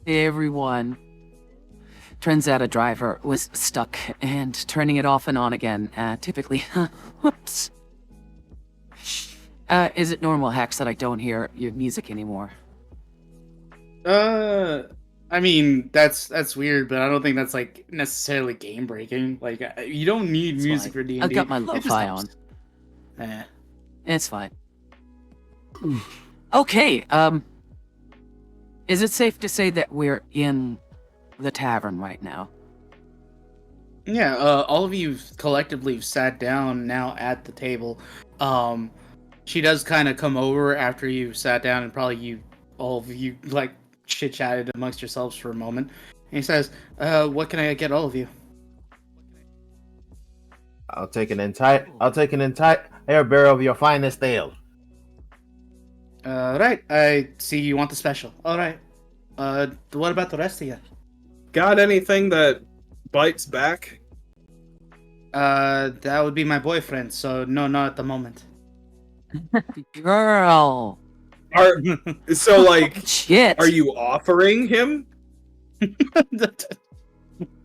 everyone. Turns out a driver was stuck and turning it off and on again, typically. Whoops. Is it normal, Hex, that I don't hear your music anymore? I mean, that's weird, but I don't think that's like necessarily game breaking. Like, you don't need It's music fine. for D&D. I've got my It just lo-fi helps. on. It's fine. Okay, is it safe to say that we're in the tavern right now? Yeah, all of you collectively sat down now at the table. She does kind of come over after you sat down, and probably all of you, like, chit-chatted amongst yourselves for a moment. And he says, what can I get all of you? I'll take an entire barrel of your finest ale. Right, I see you want the special. Alright. What about the rest of you? Got anything that bites back? That would be my boyfriend, so no, not at the moment. Girl! So, like, Shit! are you offering him?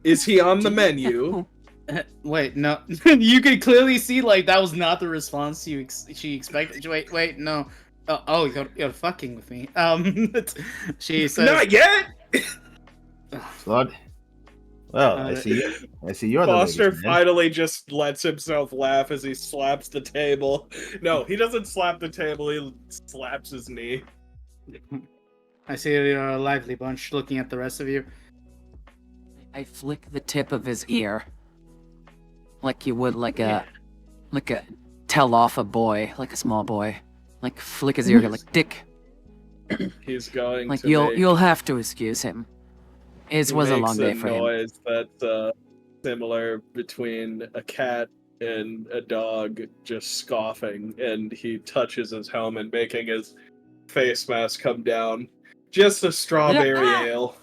Is he on the menu? Wait, no. You could clearly see, like, that was not the response she expected. Wait, no. Oh, you're fucking with me. She says, Not yet. Slut. Well, I see you're the Foster ladies' man. finally just lets himself laugh as he slaps the table. No, he doesn't slap the table, he slaps his knee. I see you're a lively bunch, looking at the rest of you. I flick the tip of his ear. Like you would like a tell off a boy, like a small boy. Like flick his ear like dick. He's going Like to you'll have to excuse him. It was a long day for him. noise that's similar between a cat and a dog just scoffing, and he touches his helmet, making his face mask come down. Just a strawberry ale.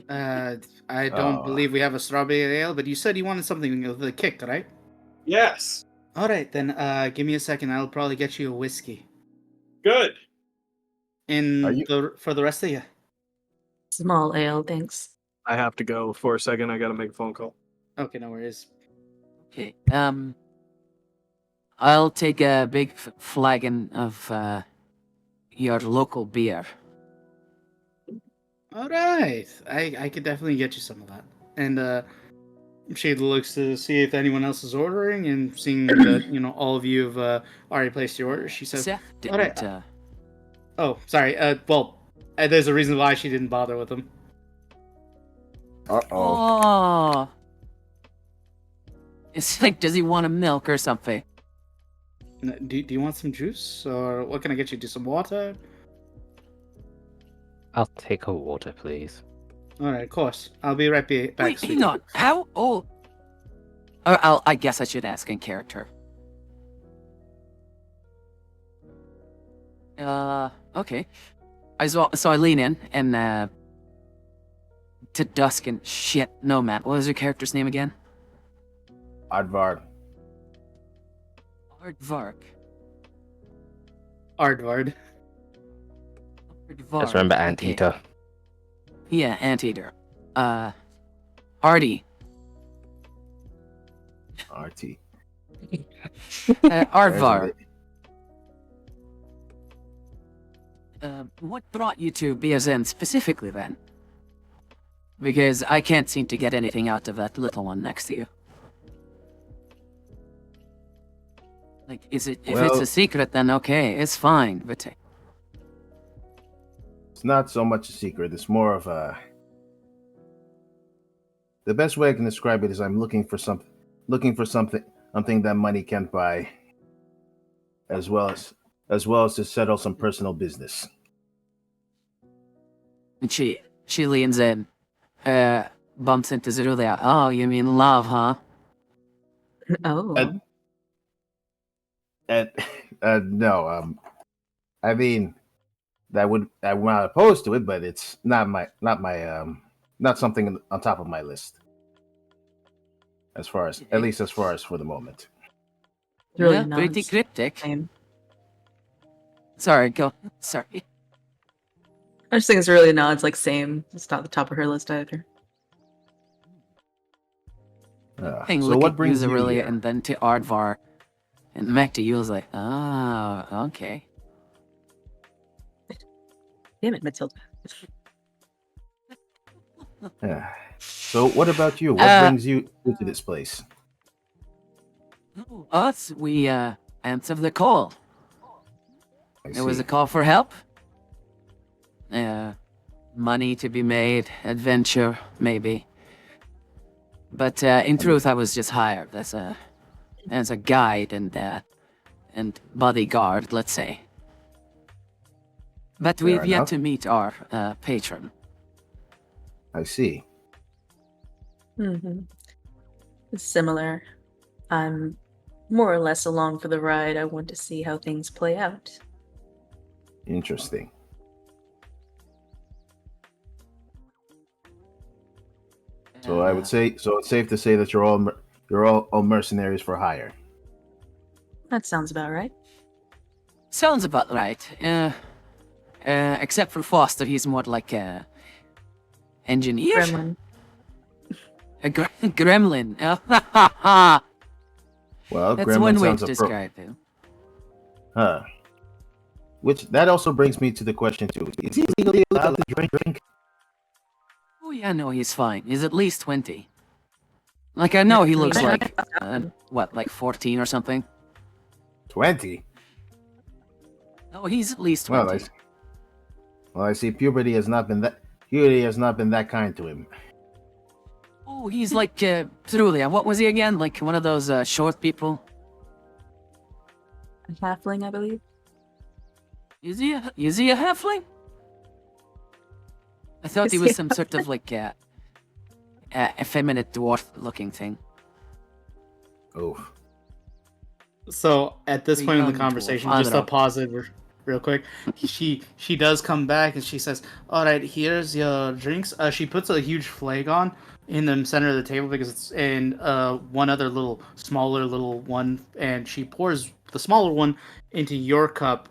I don't believe we have a strawberry ale, but you said you wanted something with a kick, right? Yes. Alright, then, give me a second. I'll probably get you a whiskey. Good. For the rest of you. Small ale, thanks. I have to go for a second. I gotta make a phone call. Okay, no worries. Okay. I'll take a big flagon of your local beer. Alright. I could definitely get you some of that. And she looks to see if anyone else is ordering, and seeing that, all of you have already placed your order, she says, Seth didn't. Alright. Oh, sorry. There's a reason why she didn't bother with them. Oh. It's like, does he want a milk or something? Do you want some juice? Or what can I get you? Do some water? I'll take a water, please. Alright, of course. I'll be right back. Wait, hang on. How old? I guess I should ask in character. Okay. So I lean in and to Dusk and shit, Nomad. What was your character's name again? Aardvark. Aardvark. Aardvark. Just remember Anteater. Yeah, Anteater. Hardy. RT. Aardvark. What brought you to BSN specifically then? Because I can't seem to get anything out of that little one next to you. Like, if it's a secret, then okay, it's fine, but... It's not so much a secret, it's more of a... The best way I can describe it is I'm looking for something that money can't buy, as well as to settle some personal business. And she leans in, bumps into Zerulia. Oh, you mean love, huh? Oh. No, I mean, I'm not opposed to it, but it's not something on top of my list. At least as far as for the moment. Really yeah, pretty cryptic. Same. Sorry, go. Sorry. I just think it's really nods like same. It's not the top of her list either. Thing, So look what at brings you Uzarillia here? and then to Ardvar, and back to you. Was like, ah, okay. Damn it, Matilda. So what about you? What brings you to this place? Us, we answered the call. I There was see. a call for help. Money to be made, adventure, maybe. But in truth, I was just hired as a guide and bodyguard, let's say. But Fair we've yet enough. to meet our patron. I see. Mm-hmm. It's similar. I'm more or less along for the ride. I want to see how things play out. Interesting. So I would say, so it's safe to say that you're all mercenaries for hire. That sounds about right. Sounds about right. Except for Foster, he's more like a engineer. Gremlin. A gremlin. Well, That's gremlin one way sounds to describe him. Huh. Which that also brings me to the question too: is he legally allowed to drink? Oh yeah, no, he's fine. He's at least 20. Like I know he looks like what, like 14 or something. 20. No, he's at least 20. Well, I see. Puberty has not been that kind to him. Oh, he's like truly. What was he again? Like one of those short people. A halfling, I believe. Is he a halfling? I thought he was some sort of like effeminate dwarf-looking thing. Oh. So at this Pretty point in the young conversation, dwarf. I just don't to pause it real quick, she does come back and she says, "All right, here's your drinks." She puts a huge flag on in the center of the table because it's in one other smaller little one, and she pours the smaller one into your cup,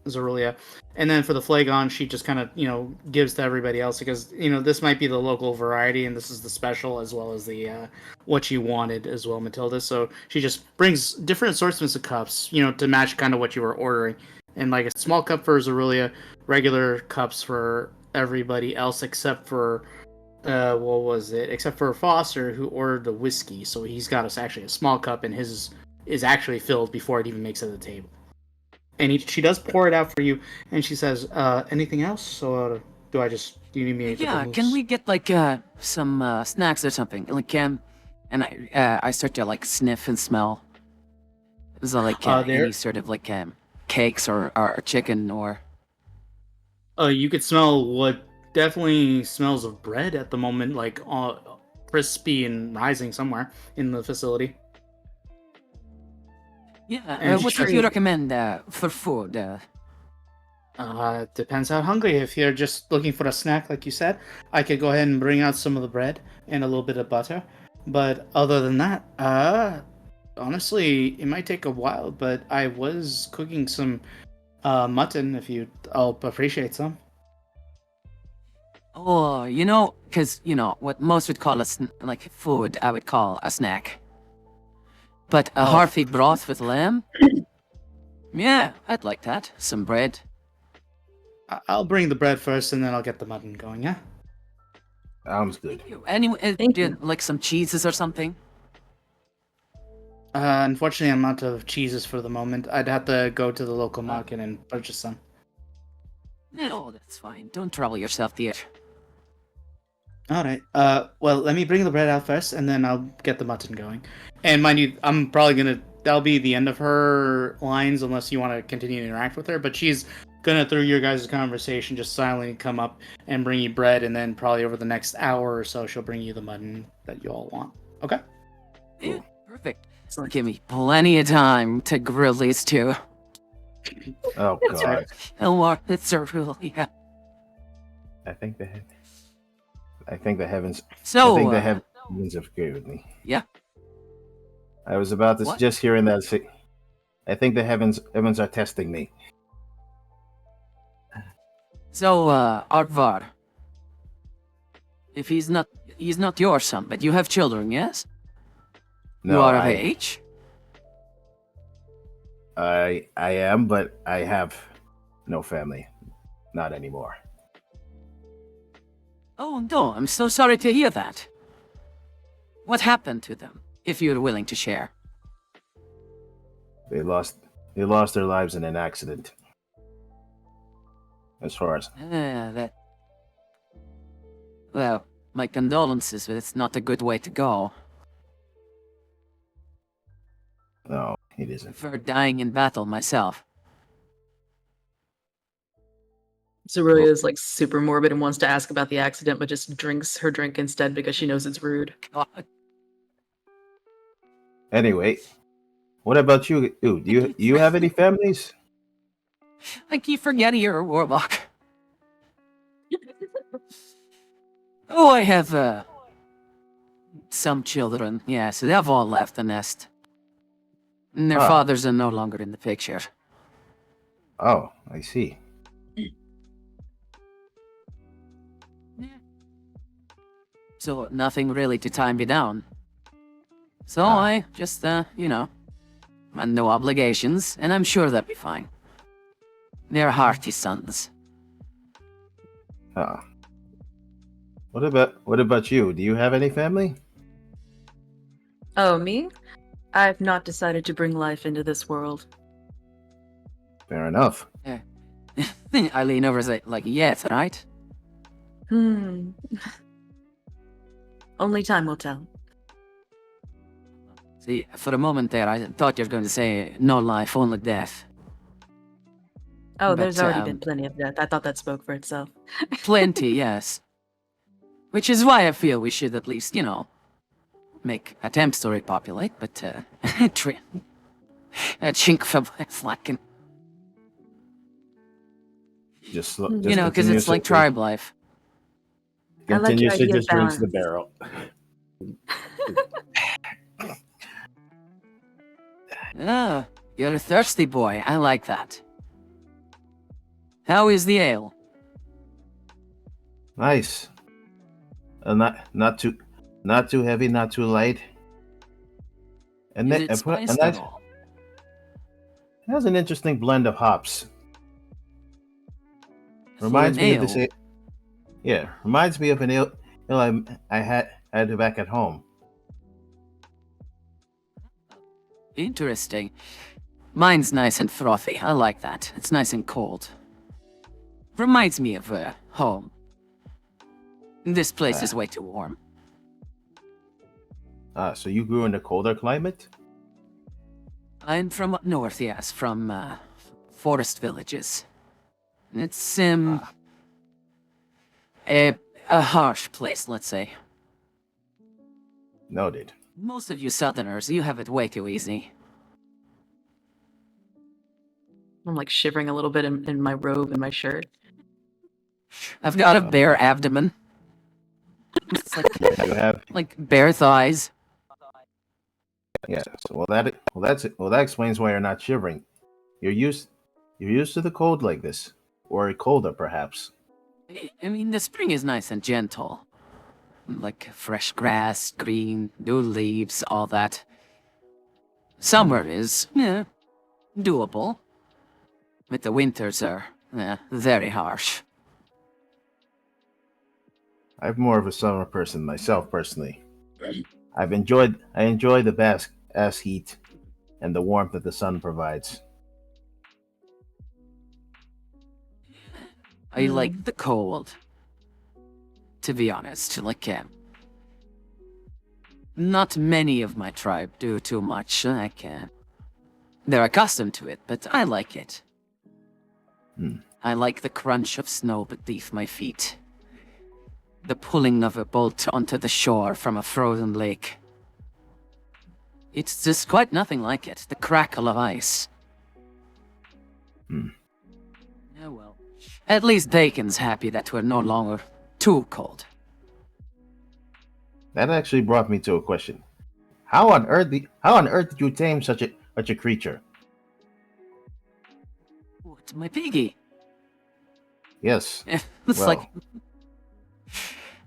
Zerulia. And then for the flagon, she just kind of, gives to everybody else because, this might be the local variety and this is the special as well as the what you wanted as well, Matilda. So she just brings different assortments of cups, to match kind of what you were ordering. And like a small cup for Zerulia, regular cups for everybody else except for, what was it? Except for Foster, who ordered the whiskey. So he's got us actually a small cup and his is actually filled before it even makes it to the table. And she does pour it out for you, and she says, "Anything else? Or do you need me? Yeah, can we get like some snacks or something? Like and I start to like sniff and smell. Is there like any sort of like cakes or chicken or? You could smell what definitely smells of bread at the moment, like crispy and rising somewhere in the facility. Yeah, what would you recommend for food? Depends how hungry. If you're just looking for a snack, like you said, I could go ahead and bring out some of the bread and a little bit of butter. But other than that, honestly, it might take a while. But I was cooking some mutton. I'll appreciate some. Oh, because what most would call like food, I would call a snack. But a hearty broth with lamb? Yeah, I'd like that. Some bread. I'll bring the bread first, and then I'll get the mutton going, yeah? Sounds good. Anyway, like some cheeses or something? Unfortunately, I'm out of cheeses for the moment. I'd have to go to the local market and purchase some. No, that's fine. Don't trouble yourself, dear. Alright, well, let me bring the bread out first, and then I'll get the mutton going. And mind you, I'm probably that'll be the end of her lines, unless you want to continue to interact with her, but she's gonna, through your guys' conversation, just silently come up and bring you bread, and then probably over the next hour or so, she'll bring you the mutton that you all want. Okay? Yeah, perfect. Give me plenty of time to grill these two. Oh, God. Elmar, it's Zerulia. I think the heavens. So, I think the heavens have agreed with me. Yeah. I was about to just hearing that. I think the heavens are testing me. So, Artvar, if he's not your son, but you have children, yes? No, You are of age? I am, but I have no family. Not anymore. Oh, no, I'm so sorry to hear that. What happened to them, if you're willing to share? They lost their lives in an accident. As far as Well, my condolences, but it's not a good way to go. no, it isn't. For dying in battle myself. Zerulia is like super morbid and wants to ask about the accident, but just drinks her drink instead because she knows it's rude. God. Anyway, what about you? Ooh, do you have any families? I keep forgetting you're a warlock. Oh, I have, some children, yes, they've all left the nest. And their fathers are no longer in the picture. Oh, I see. So, nothing really to tie me down. So I just, and no obligations, and I'm sure they'll be fine. They're hearty sons. What about you? Do you have any family? Oh, me? I've not decided to bring life into this world. Fair enough. I lean over and say, like, yes, right? Only time will tell. See, for a moment there, I thought you were going to say, no life, only death. Oh, But, there's already been plenty of death. I thought that spoke for itself. Plenty, yes. Which is why I feel we should at least, make attempts to repopulate, but, chink for slacking. Just because it's like tribe life. I like your Continuously idea of just drinks the balance. barrel. You're a thirsty boy. I like that. How is the ale? Nice. Not too heavy, not too light. And Is then it spiced at all? it has an interesting blend of hops. Reminds me of this. Yeah, reminds me of an ale I had back at home. Interesting. Mine's nice and frothy. I like that. It's nice and cold. Reminds me of home. This place is way too warm. So you grew in a colder climate? I'm from up north, yes, from forest villages. It's a harsh place, let's say. Noted. Most of you southerners, you have it way too easy. I'm like shivering a little bit in my robe and my shirt. I've got a bare abdomen. It's like, You have like bare thighs. yeah. So, that explains why you're not shivering. You're used to the cold like this, or colder perhaps. I mean, the spring is nice and gentle. Like fresh grass, green, new leaves, all that. Summer is, doable. But the winters are, very harsh. I'm more of a summer person myself, personally. I enjoy the ass heat and the warmth that the sun provides. I like the cold. To be honest, like, not many of my tribe do too much. Like, they're accustomed to it, but I like it. I like the crunch of snow beneath my feet. The pulling of a bolt onto the shore from a frozen lake. It's just quite nothing like it. The crackle of ice. Oh well. At least Dakin's happy that we're no longer too cold. That actually brought me to a question. How on earth did you tame such a creature? What, my piggy? Yes. It's Well,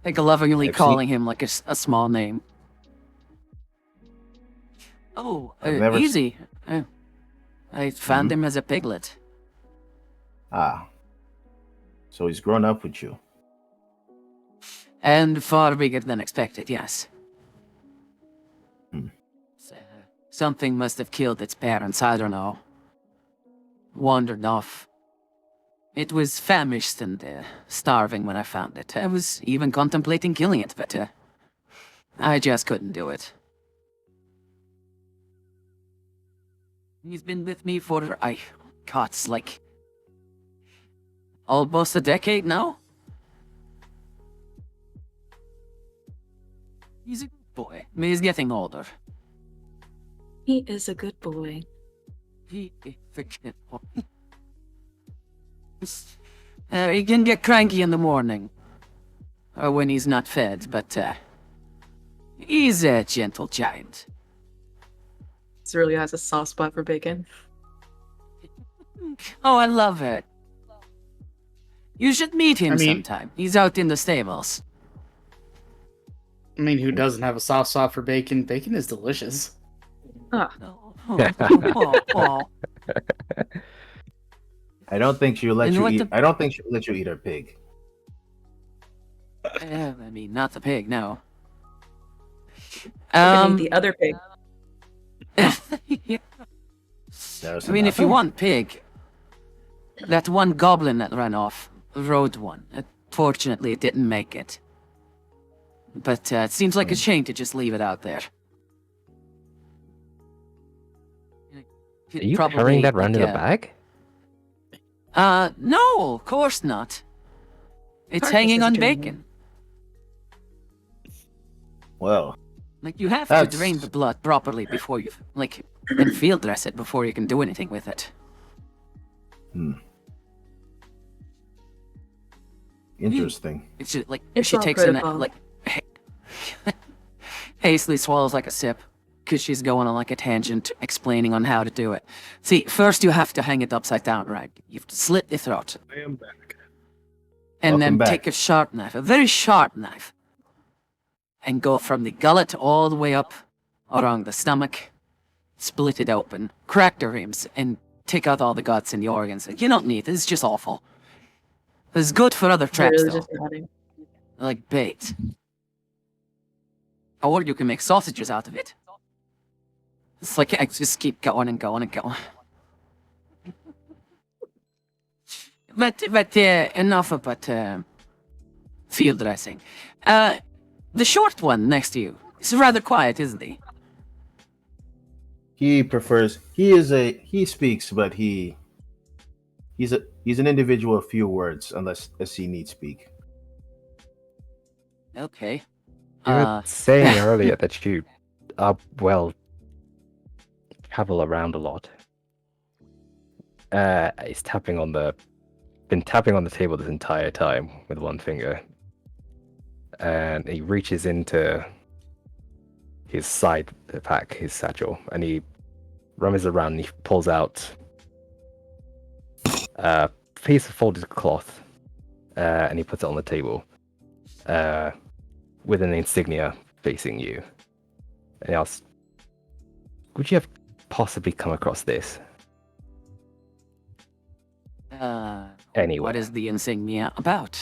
like lovingly I've calling him like a small name. Oh, I've never s- easy. I found him as a piglet. Ah, so he's grown up with you. And far bigger than expected, yes. Hmm. Something must have killed its parents, I don't know. Wandered off. It was famished and starving when I found it. I was even contemplating killing it, but I just couldn't do it. He's been with me for, it's like almost a decade now. He's a good boy. He's getting older. He is a good boy. He is a good boy. He can get cranky in the morning. Or when he's not fed, but he's a gentle giant. This really has a soft spot for bacon. Oh, I love it. You should meet him I mean- sometime. He's out in the stables. I mean, who doesn't have a soft spot for bacon? Bacon is delicious. Ah, Oh. I don't think she'll let And you what eat. the- I don't think she'll let you eat her pig. I mean, not the pig, no. I need the other pig. There's I mean, if you another. want pig, that one goblin that ran off, rode one. Fortunately, it didn't make it. But it seems like a shame to just leave it out there. Are you carrying that around in a bag? No, of course not. It's Carcass hanging is on doing bacon. Well, Like, you have That's- to drain the blood properly before you, like, and field dress it before you can do anything with it. interesting. It's just, like, It's she all takes in protocol. like, hastily swallows like a sip, because she's going on like a tangent explaining on how to do it. See, first you have to hang it upside down, right? You have to slit the throat, I am back. and Welcome then back. take a sharp knife, a very sharp knife, and go from the gullet all the way up around the stomach, split it open, crack the rims, and take out all the guts and the organs. You don't need it, it's just awful. It's good for other traps, Really though, just nodding. like bait. Or you can make sausages out of it. It's like, I just keep going and going and going. But enough about field dressing. The short one next to you is rather quiet, isn't he? He prefers. He speaks, but he's an individual of few words, unless he needs speak. Okay. You were saying earlier that you travel around a lot. He's been tapping on the table this entire time with one finger. And he reaches into his side pack, his satchel, and he rummages around and he pulls out a piece of folded cloth, and he puts it on the table, with an insignia facing you. And he asks, would you have possibly come across this? Anyway. What is the insignia about?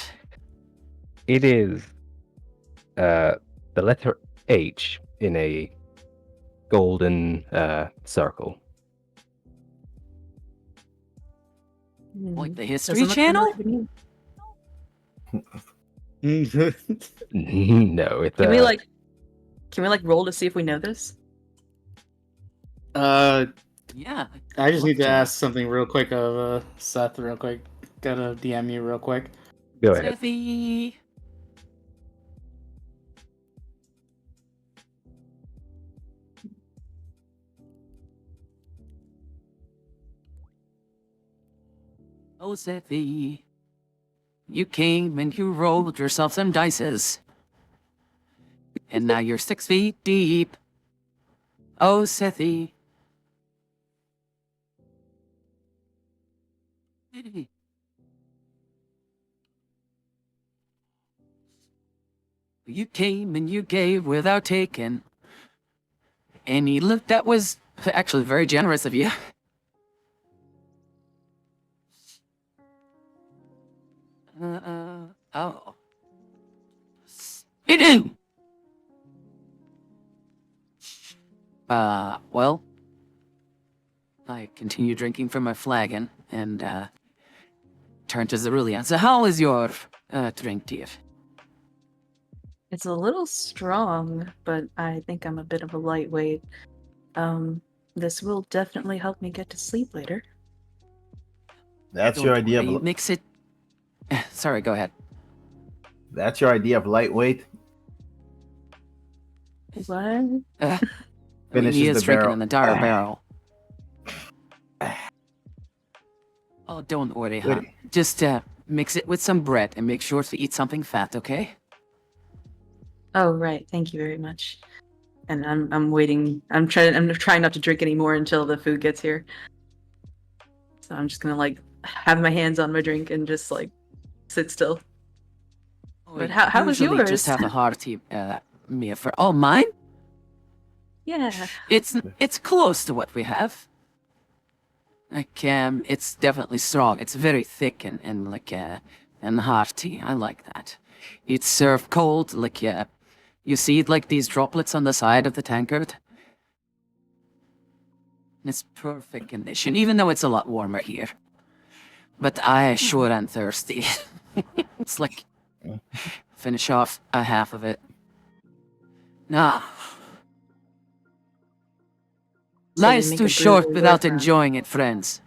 It is the letter H in a golden circle. Like the Doesn't History look Channel? familiar to me. No, it's Can we roll to see if we know this? Yeah. I just need to Look, ask something real quick of Seth, real quick. Gotta DM you real quick. go ahead. Sethy. Oh, Sethy. You came and you rolled yourself some dices. And now you're 6 feet deep. Oh, Sethy. You came and you gave without taking. And you looked, that was actually very generous of you. Oh. Spitting! Well, I continue drinking from my flagon and, turn to Cerulean. So how is your, drink, dear? It's a little strong, but I think I'm a bit of a lightweight. This will definitely help me get to sleep later. That's your idea of Mix it. Sorry, go ahead. That's your idea of lightweight. What? I mean, Finishes he is the drinking barrel. in the dire barrel. Oh, don't worry, huh? Wait. Just mix it with some bread and make sure to eat something fat, okay? Oh, right. Thank you very much. And I'm waiting. I'm trying not to drink anymore until the food gets here. So I'm just gonna like have my hands on my drink and just like sit still. But how was Usually yours? just have a hearty meal for. Oh, mine? Yeah. It's close to what we have. Like it's definitely strong. It's very thick and like and hearty. I like that. It's served cold, like you see like these droplets on the side of the tankard. It's perfect condition, even though it's a lot warmer here. But I sure am thirsty. It's like finish off a half of it. Nah. So they Life's make too a short brewery without work around. enjoying it, friends.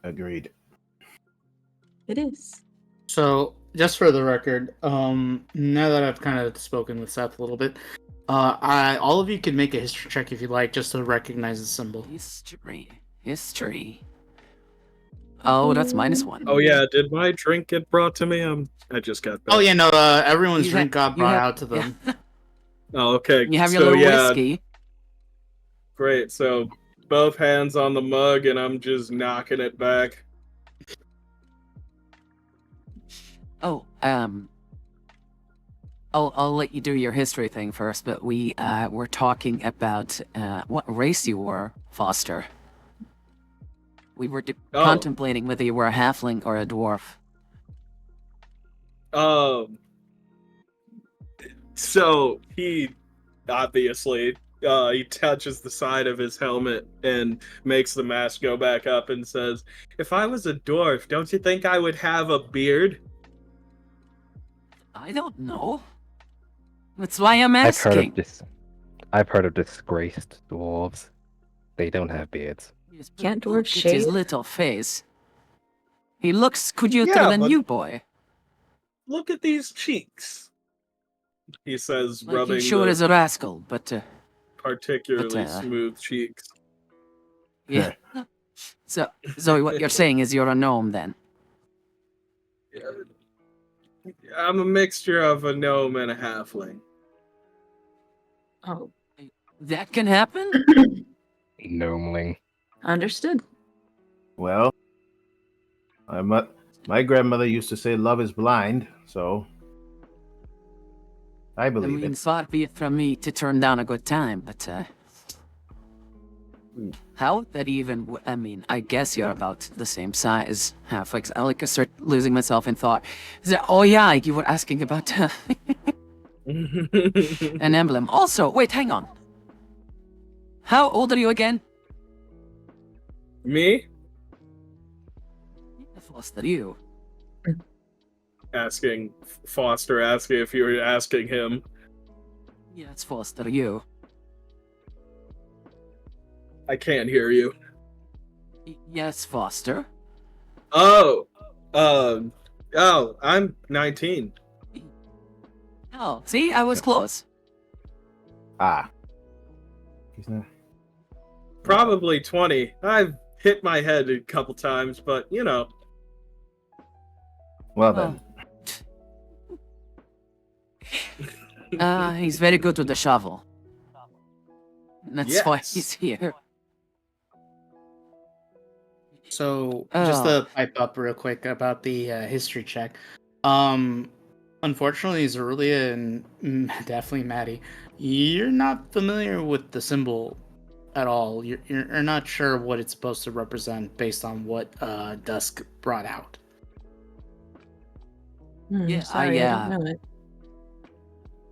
Agreed. It is. So, just for the record, now that I've kind of spoken with Seth a little bit, all of you can make a history check if you like, just to recognize the symbol. History. Oh, that's -1. Oh yeah, did my drink get brought to me? I just got back. Oh yeah, no, everyone's You drink got you brought have- out to them. yeah. Oh, okay. You have your So little yeah, whiskey. great. So both hands on the mug, and I'm just knocking it back. Oh, I'll let you do your history thing first, but we were talking about what race you were, Foster. We were contemplating whether you were a halfling or a dwarf. So he obviously he touches the side of his helmet and makes the mask go back up and says, "If I was a dwarf, don't you think I would have a beard?" I don't know. That's why I'm I've heard asking. of this. I've heard of disgraced dwarves. They don't have beards. Yes, but Can't look dwarves at his shave? little face. He looks cuter Yeah, than but- you, boy. Look at these cheeks, he says, Like, rubbing he sure the is a rascal, but particularly but, smooth cheeks. yeah. So what you're saying is you're a gnome, then? I'm a mixture of a gnome and a halfling. Oh, That can happen? Gnomeling. understood. Well, my grandmother used to say love is blind, so I I believe mean, it. far be it from me to turn down a good time, but how would that even? I mean, I guess you're about the same size, halflings. I like to start losing myself in thought. Oh yeah, you were asking about an emblem. Also, wait, hang on. How old are you again? Me? Foster, you. Asking Foster, asking if you were asking him. Yes, Foster, you. I can't hear you. Yes, Foster. Oh, I'm 19. Oh, see, I was close. Ah. He's not. Probably 20. I've hit my head a couple times, but you know. Well then. He's very good with the shovel. That's why Yes. he's here. So, just to pipe up real quick about the history check. Unfortunately, Zerulia and definitely Maddie, you're not familiar with the symbol at all. You're not sure what it's supposed to represent based on what Dusk brought out. Yeah, Sorry, I don't know it.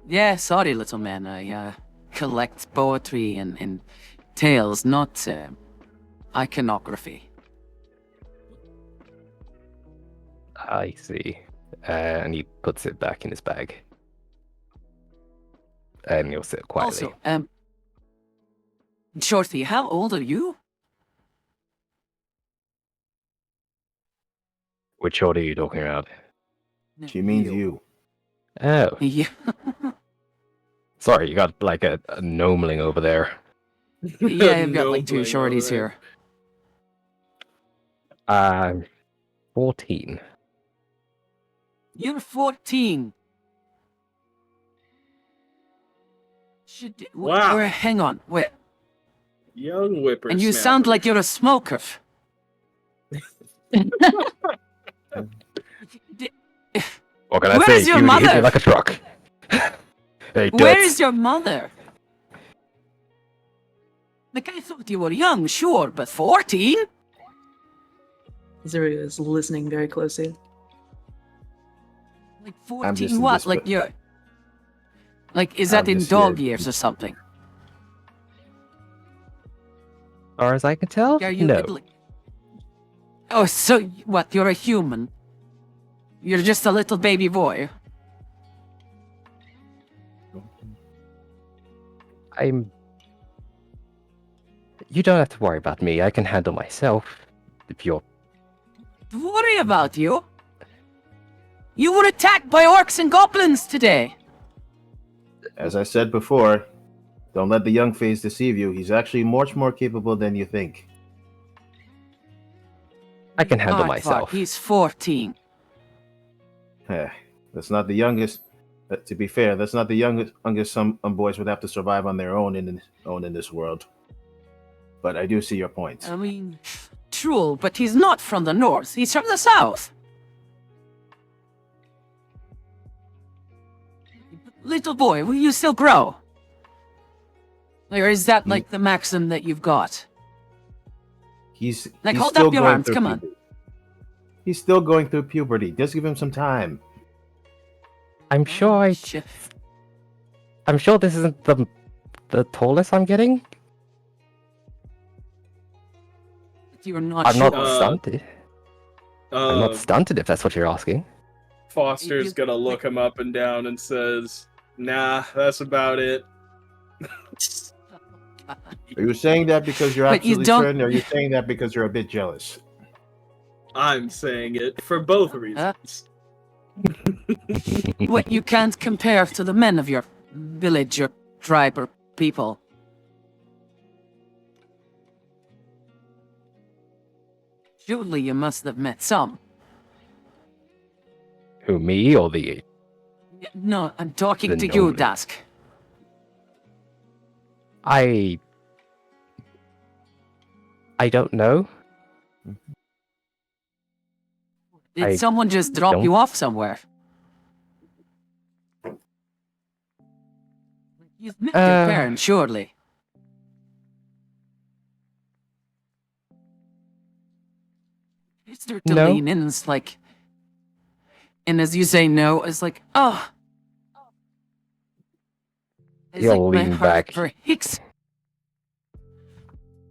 Yeah, sorry, little man. I collect poetry and tales, not iconography. I see. And he puts it back in his bag. And he'll sit quietly. Also, Shorty, how old are you? Which order are you talking about? She means you. Oh, Yeah. sorry, you got like a gnomeling over there. Yeah, I've got like two Nobling shorties over there. here. I'm 14. You're 14. Wow. Hang on, wait. Young whippersnapper. And you sound like you're a smoker. What can I Where say? is your You hit me mother? like a truck. Hey, Where Duds. is your mother? Like, I thought you were young, sure, but 14? Zerulia is listening very closely. Like I'm 14 just in what? this- Like you're... Like, is I'm that in just dog here. years or something? As far as I can tell, Are you no. like... Oh, so what? You're a human? You're just a little baby boy? I'm... You don't have to worry about me. I can handle myself. If you're... Worry about you? You were attacked by orcs and goblins today. As I said before, don't let the young phase deceive you. He's actually much more capable than you think. I can handle Aardvark, myself. He's 14. That's not the youngest. To be fair, that's not the youngest some boys would have to survive on their own in this world. But I do see your point. I mean, true, but he's not from the north. He's from the south. Little boy, will you still grow? Or is that like the maxim that you've got? He's Like, he's hold still up your going arms, through come on. puberty. He's still going through puberty. Just give him some time. I'm sure Shit. I'm sure this isn't the tallest I'm getting. You're not I'm sure. not stunted. I'm not stunted if that's what you're asking. Foster's gonna look him up and down and says, "Nah, that's about it." Are you saying that because you're But you absolutely don't- certain, or are you saying that because you're a bit jealous? I'm saying it for both reasons. What you can't compare to the men of your village or tribe or people. Surely you must have met some. Who, me or the... No, I'm talking The to you, gnome. Dusk. I don't know. Did I someone just drop don't- you off somewhere? You've met your parents, surely. You start to No. lean in, and it's like... And as you say no, it's like, oh. It's You'll like my lean heart back. breaks.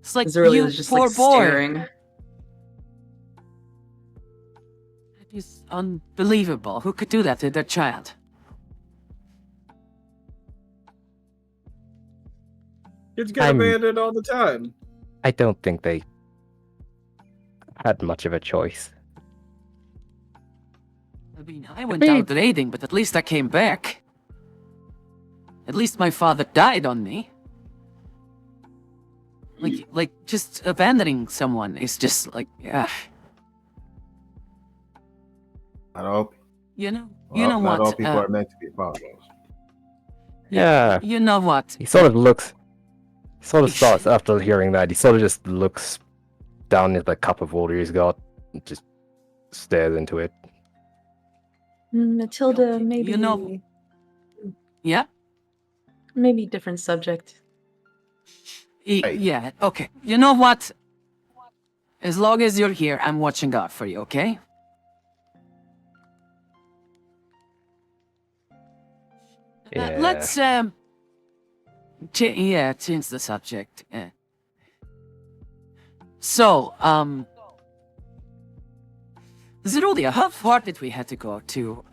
It's like, Zerulia you is just poor like boy. staring. It is unbelievable. Who could do that to their child? Kids get I'm- abandoned all the time. I don't think they had much of a choice. I mean, I went out raiding, but at least I came back. At least my father died on me. Like just abandoning someone is just like, yeah. Not all, You know not what? all people are meant to be fathers. Yeah. You know what? He sort of starts after hearing that. He sort of just looks down at the cup of water he's got, and just stares into it. Matilda, Okay, maybe. you know- Yeah? Maybe different subject. Right. Yeah, okay. You know what? As long as you're here, I'm watching out for you, okay? Yeah. Let's, change the subject. So, Zerulia, how far did we have to go to,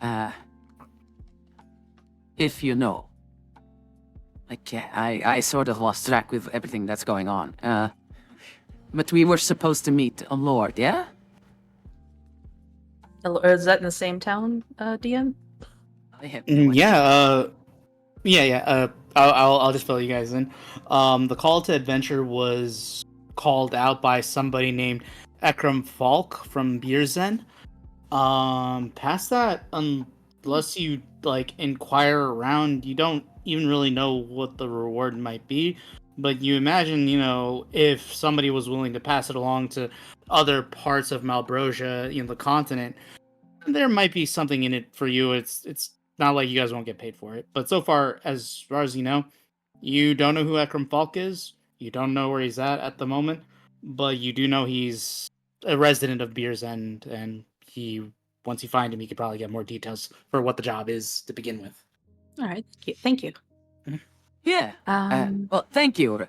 if you know? Like, I sort of lost track with everything that's going on. But we were supposed to meet a lord, yeah? Or is that in the same town, DM? I have no idea. Yeah. I'll just fill you guys in. The call to adventure was called out by somebody named Ekram Falk from Beerzen. Past that, unless you like inquire around, you don't even really know what the reward might be. But you imagine, if somebody was willing to pass it along to other parts of Malbrosia, the continent, there might be something in it for you. It's not like you guys won't get paid for it. But so far as you don't know who Ekram Falk is. You don't know where he's at the moment, but you do know he's a resident of Beer's End, and once you find him, you could probably get more details for what the job is to begin with. All right. Thank you. Yeah. Well, thank you,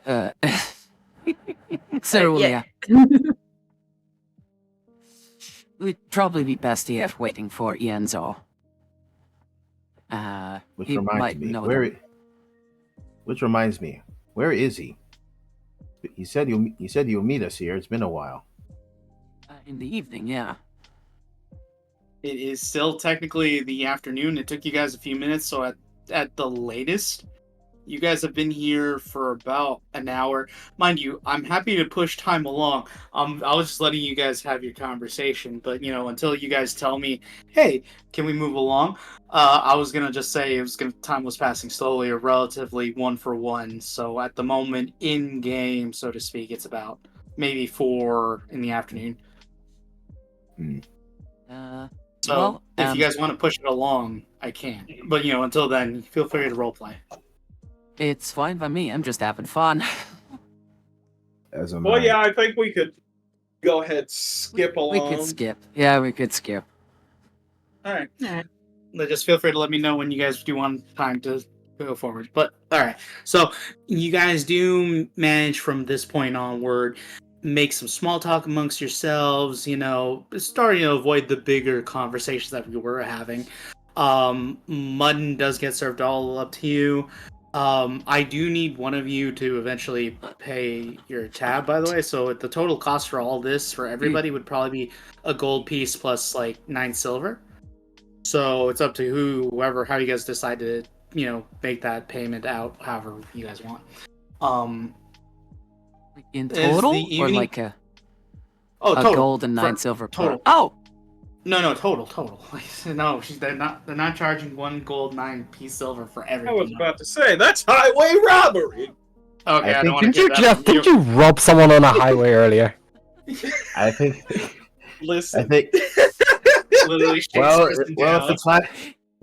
Cerulia. We'd probably be best here waiting for Ienzo. Which he reminds might me, know Which reminds me, where is he? He said you'll meet us here. It's been a while. In the evening, yeah. It is still technically the afternoon. It took you guys a few minutes, so at the latest, you guys have been here for about an hour. Mind you, I'm happy to push time along. I was just letting you guys have your conversation, but until you guys tell me, hey, can we move along? I was gonna just say time was passing slowly, or relatively 1 for 1. So at the moment, in game, so to speak, it's about maybe 4 in the afternoon. So well, if you guys want to push it along, I can. But until then, feel free to roleplay. It's fine by me. I'm just having fun. As a Well, yeah, I think we could go ahead skip along. We could skip. Yeah, we could skip. All right. Just feel free to let me know when you guys do want time to go forward. But all right. So you guys do manage from this point onward, make some small talk amongst yourselves. Starting to avoid the bigger conversations that we were having. Mutton does get served all up to you. I do need one of you to eventually pay your tab, by the way. So the total cost for all this for everybody would probably be a gold piece plus like 9 silver. So it's up to how you guys decide to, make that payment out however you guys want. In total, or like a total. Gold and 9 silver total. Oh. No, total. No, they're not charging 1 gold, 9 piece silver for everything. I was about to say that's highway robbery. Okay, I don't want to. Didn't you rob someone on a highway earlier? I think. Listen. I think. Literally.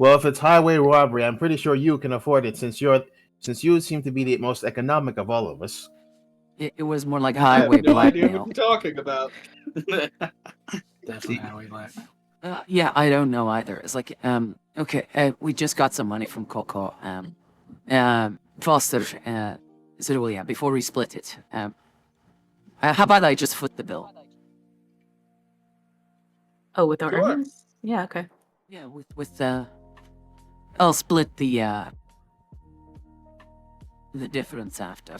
If it's highway robbery, I'm pretty sure you can afford it since you seem to be the most economic of all of us. It was more like highway no idea blackmail. what you're talking about. Definitely highway blackmail. Yeah, I don't know either. It's like, okay, we just got some money from Coco. Foster, Zerulia, before we split it. How about I just foot the bill? Oh, with our Sure. earnings? Yeah, okay. Yeah, with I'll split the difference after.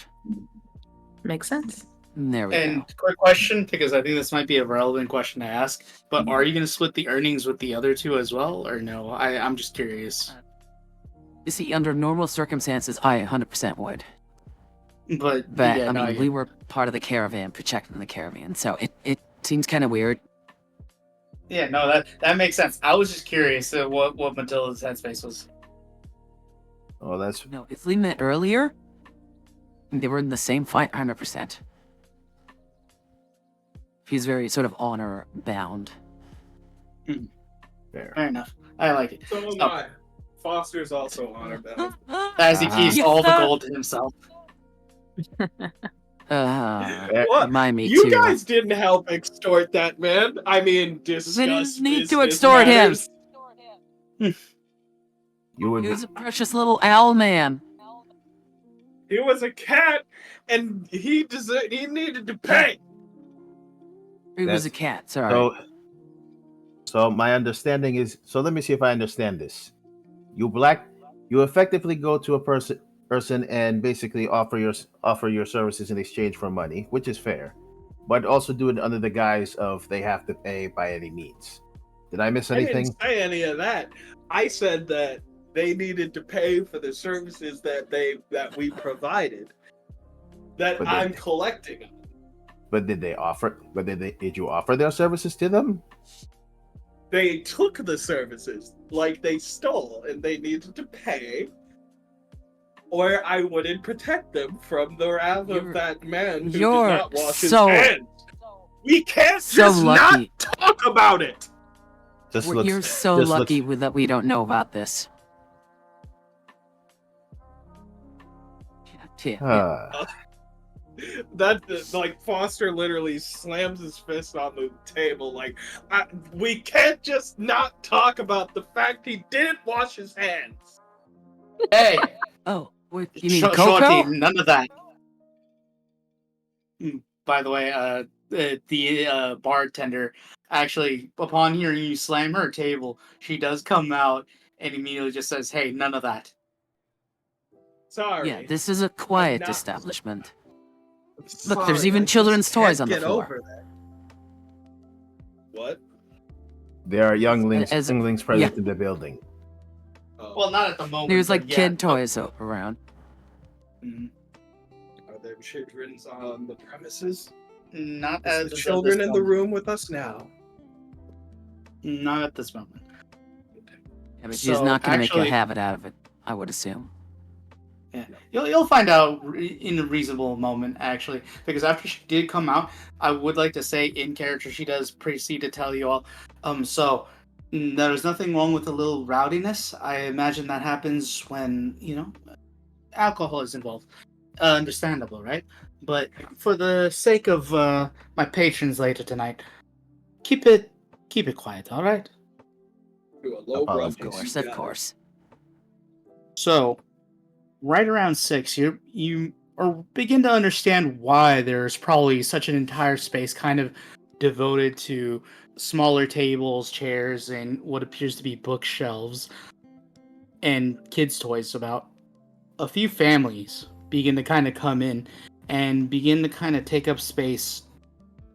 Makes sense. There we And go. quick question, because I think this might be a relevant question to ask, but are you going to split the earnings with the other two as well, or no? I'm just curious. You see, under normal circumstances, I 100% would. But I mean, we were part of the caravan, protecting the caravan, so it seems kind of weird. Yeah, no, that makes sense. I was just curious what Matilda's headspace was. Oh, that's No, if we met earlier, they were in the same fight 100%. He's very sort of honor bound. fair. Fair enough. I like it. So am I. Foster's also honor bound. As he keeps Yes, all the sir. gold to himself. What? Remind me You to. guys didn't help extort that man. I mean, discuss Didn't need to business extort him. matters. You would. He was a precious little owl man. He was a cat, and he needed to pay. He was a That's- cat. Sorry. So my understanding is. So let me see if I understand this. You effectively go to a person and basically offer your services in exchange for money, which is fair, but also do it under the guise of they have to pay by any means. Did I miss I anything? didn't say any of that. I said that they needed to pay for the services that we provided. That But I'm collecting. But did they offer? But did you offer their services to them? They took the services like they stole, and they needed to pay, or I wouldn't protect them from the wrath of that man who did you're not wash his so- hands. We can't So just lucky. not talk about it. You're so lucky that we don't know about this. Yeah. That like Foster literally slams his fist on the table like we can't just not talk about the fact he didn't wash his hands. Hey, Oh, what, you mean Shorty, Coco? none of that. By the way, the bartender actually, upon hearing you slam her table, she does come out and immediately just says, "Hey, none of that." Sorry. Yeah, this is a quiet not- establishment. Sorry, Look, there's I even just children's can't toys on the get floor. over that. What? There are younglings As- present in the building. Oh, Well, not at the moment. There's like but yeah. kid toys around. Mhm. are there children on the premises? Not Is at the children this in the moment. room with us now? Not at this moment. Yeah, but she's So, not going to actually- make a habit out of it, I would assume. Yeah, you'll find out in a reasonable moment, actually, because after she did come out, I would like to say in character she does proceed to tell you all. There's nothing wrong with a little rowdiness. I imagine that happens when alcohol is involved. Understandable, right? But for the sake of my patrons later tonight, keep it quiet, all right? To a low Apologies. Of course, of course. So, right around 6, you begin to understand why there's probably such an entire space kind of devoted to smaller tables, chairs, and what appears to be bookshelves and kids' toys. About a few families begin to kind of come in and begin to kind of take up space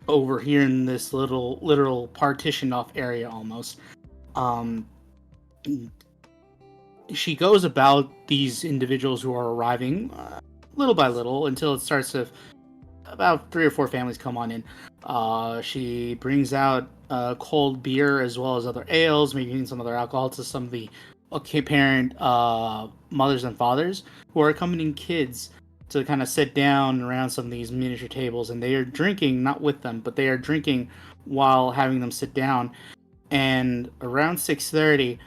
over here in this little literal partitioned off area almost. She goes about these individuals who are arriving little by little until it starts to about 3 or 4 families come on in. She brings out cold beer as well as other ales, maybe even some other alcohol to some of the parent mothers and fathers who are accompanying kids to kind of sit down around some of these miniature tables, and they are drinking, not with them, but they are drinking while having them sit down. And around 6:30,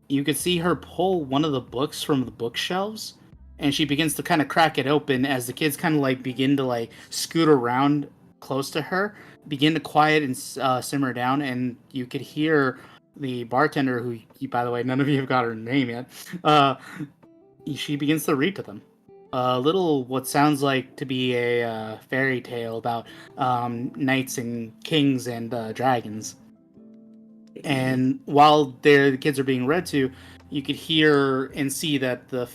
you could see her pull one of the books from the bookshelves, and she begins to kind of crack it open as the kids kind of like begin to like scoot around close to her, begin to quiet and simmer down, and you could hear the bartender, who, by the way, none of you have got her name yet, she begins to read to them a little what sounds like to be a fairy tale about knights and kings and dragons. And while the kids are being read to, you could hear and see that the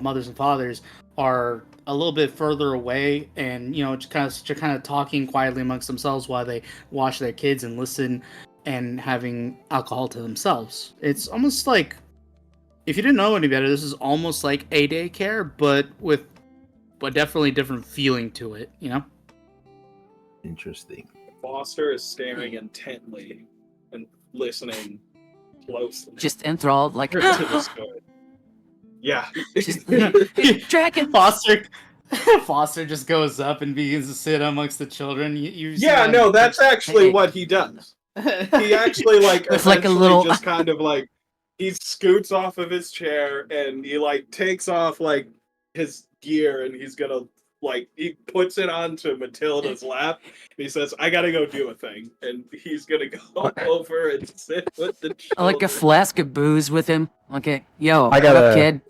mothers and fathers are a little bit further away, and just kind of talking quietly amongst themselves while they watch their kids and listen and having alcohol to themselves. It's almost like, if you didn't know any better, this is almost like a daycare, but with definitely different feeling to it. Interesting. Foster is staring intently and listening closely. Just enthralled, like, to the story. Yeah. just, dragon. Foster just goes up and begins to sit amongst the children. Yeah, no, that's actually what he does. He actually With like a little just kind of like he scoots off of his chair and he like takes off like his gear and he's gonna like he puts it onto Matilda's lap and he says, I gotta go do a thing. And he's gonna go over and sit with the children. Like a flask of booze with him. Okay, yo, I what gotta- up, kid?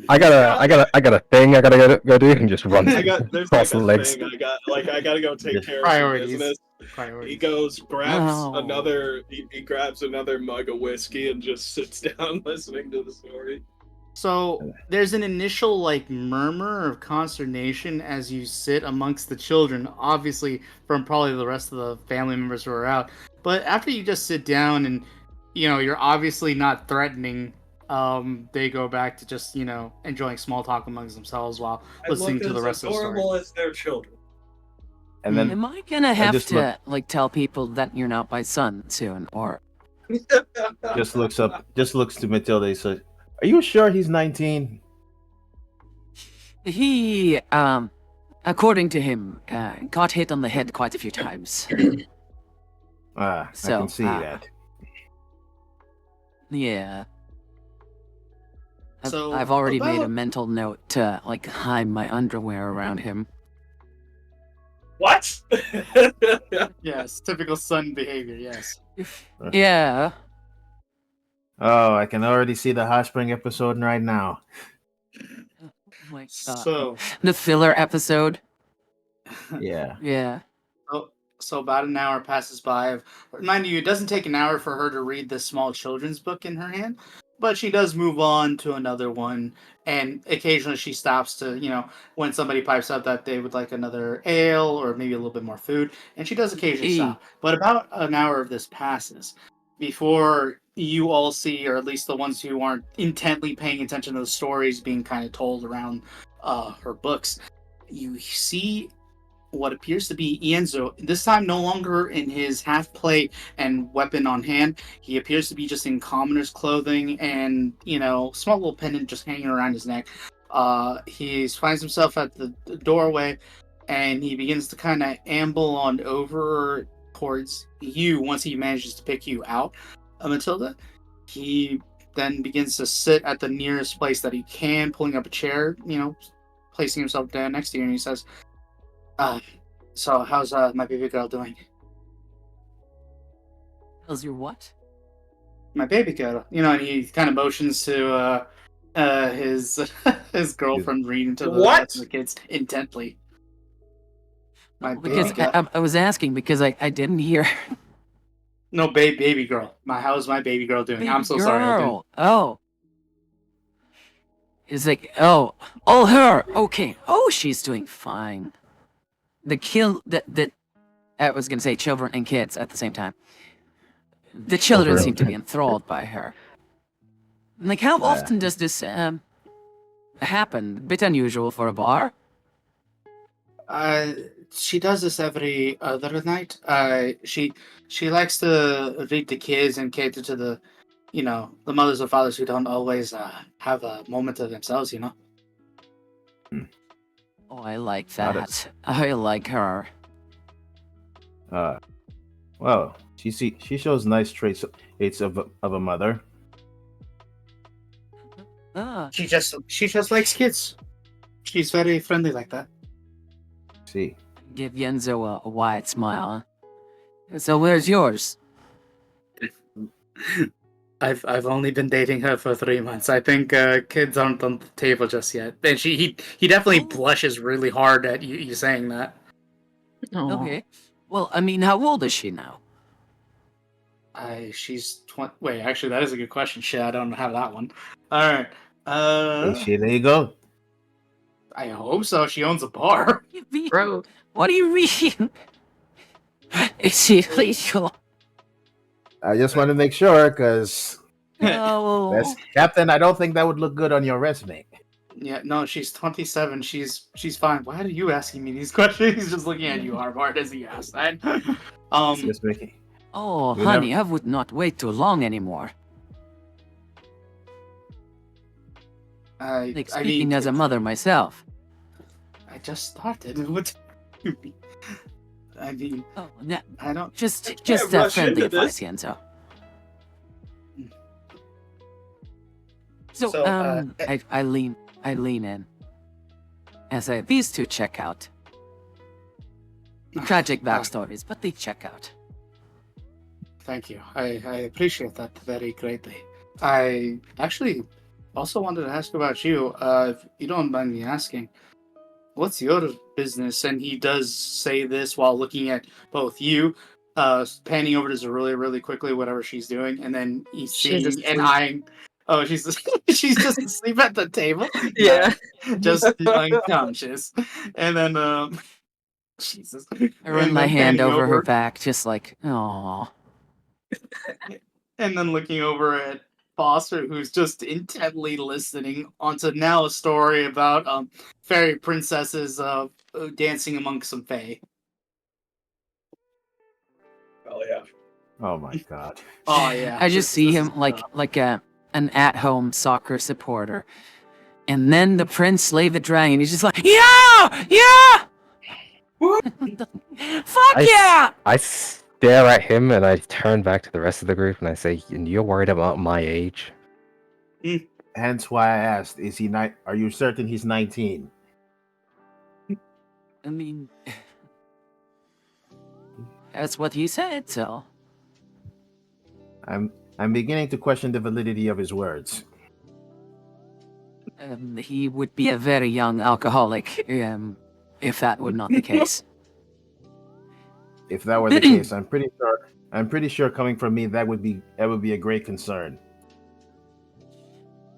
I got a thing I gotta go do and just run There's cross like the a legs. thing I gotta go take care of some Priorities. business. He Priorities. goes, grabs Oh. another he grabs another mug of whiskey and just sits down listening to the story. So there's an initial like murmur of consternation as you sit amongst the children, obviously from probably the rest of the family members who are out. But after you just sit down and you're obviously not threatening, they go back to just enjoying small talk amongst themselves while listening to the rest of the story. Adorable as their children. And then Am I gonna have just to look- like tell people that you're not my son soon, or just looks to Matilda. He says, "Are you sure he's 19?" he, according to him, got hit on the head quite a few times. I So, can see that. Yeah. So, I've already made a about- mental note to like hide my underwear around him. What? Yes, typical son behavior. Yes. Yeah. Oh, I can already see the hot spring episode right now. Oh my God. So, The filler episode. Yeah. Yeah. so about an hour passes by. Mind you, it doesn't take an hour for her to read this small children's book in her hand, but she does move on to another one, and occasionally she stops to, when somebody pipes up that they would like another ale or maybe a little bit more food, and she does occasionally Hey. stop. But about an hour of this passes before you all see, or at least the ones who aren't intently paying attention to the stories being kind of told around her books, you see what appears to be Ienzo, this time no longer in his half plate and weapon on hand. He appears to be just in commoner's clothing and, small little pendant just hanging around his neck. He finds himself at the doorway and he begins to kind of amble on over towards you once he manages to pick you out, Matilda. He then begins to sit at the nearest place that he can, pulling up a chair, placing himself down next to you, and he says, so how's my baby girl doing? How's your what? My baby girl, and he kind of motions to his his girlfriend reading to the What? rest of the kids intently. My Because baby girl. I was asking because I didn't hear. No, baby girl. How's my baby girl doing? I'm so Baby sorry. I didn't- girl. Oh. It's like, oh, her. Okay. Oh, she's doing fine. I was gonna say children and kids at the same time. The children seem to be enthralled by her. Like, how often does this happen? A bit unusual for a bar. She does this every other night. She likes to read to kids and cater to the mothers or fathers who don't always have a moment to themselves. Oh, I like Got that. I like her. Well, she shows nice traits of a mother. Ah, She just likes kids. She's very friendly like that. See, give Yenzo a wide smile. Huh? So where's yours? I've only been dating her for 3 months. I think kids aren't on the table just yet. And he definitely blushes really hard at you saying that. Aw. Okay. Well, I mean, how old is she now? She's 20. Wait, actually, that is a good question. Shit, I don't have that one. All right. is she legal? I hope so. She owns a bar. Bro, What do you mean? Is she legal? I just want to make sure, because No. Captain, I don't think that would look good on your resume. Yeah, no, she's 27. She's fine. Why are you asking me these questions? He's just looking at you hard as he asked that. Just making. Oh, You honey, I would not wait too long anymore. Like, speaking as a mother myself. I just started. What? do you mean? I mean, Oh, no, I don't. just rush friendly into this. advice, Yenzo. So, I lean in and say, these two check out. Tragic backstories, but they check out. Thank you. I appreciate that very greatly. I actually also wanted to ask about you, if you don't mind me asking, what's your business? And he does say this while looking at both you, panning over to Zerulia really quickly, whatever she's doing, and then he's She's seeing and asleep. eyeing. Oh, she's she's just asleep at the table. Yeah. Just unconscious. And then Jesus. I run And my then hand panning over her back, just like, oh. And then looking over at Foster, who's just intently listening onto now a story about fairy princesses dancing amongst some fae. Oh yeah. Oh my god. Oh yeah, I just see this him is, like an at-home soccer supporter, and then the prince slay the dragon. He's just like, yeah. Fuck yeah! I stare at him and I turn back to the rest of the group and I say, "And you're worried about my age?" Hence why I asked, is he are you certain he's 19? I mean, that's what he said, so. I'm beginning to question the validity of his words. He would be a very young alcoholic, if that were not the case. If that were the case, I'm pretty sure coming from me that would be a great concern.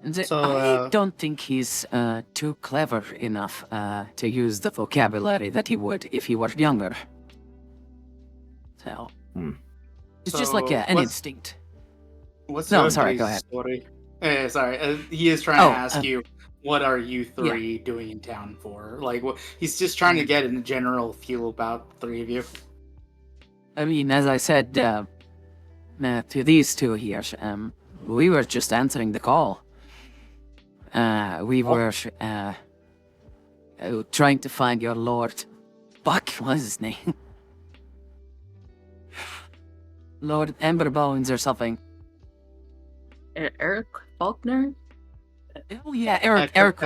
I don't think he's too clever enough to use the vocabulary that he would if he were younger. So, it's just like an instinct. What's No, your sorry, go guys' ahead. Story? Sorry, he is trying to ask you, what are you three doing in town for? Like, he's just trying to get a general feel about the three of you. I mean, as I said to these two here, we were just answering the call. We were trying to find your lord. Fuck, what's his name? Lord Ember Bones or something. Eric Faulkner? Oh yeah, Eric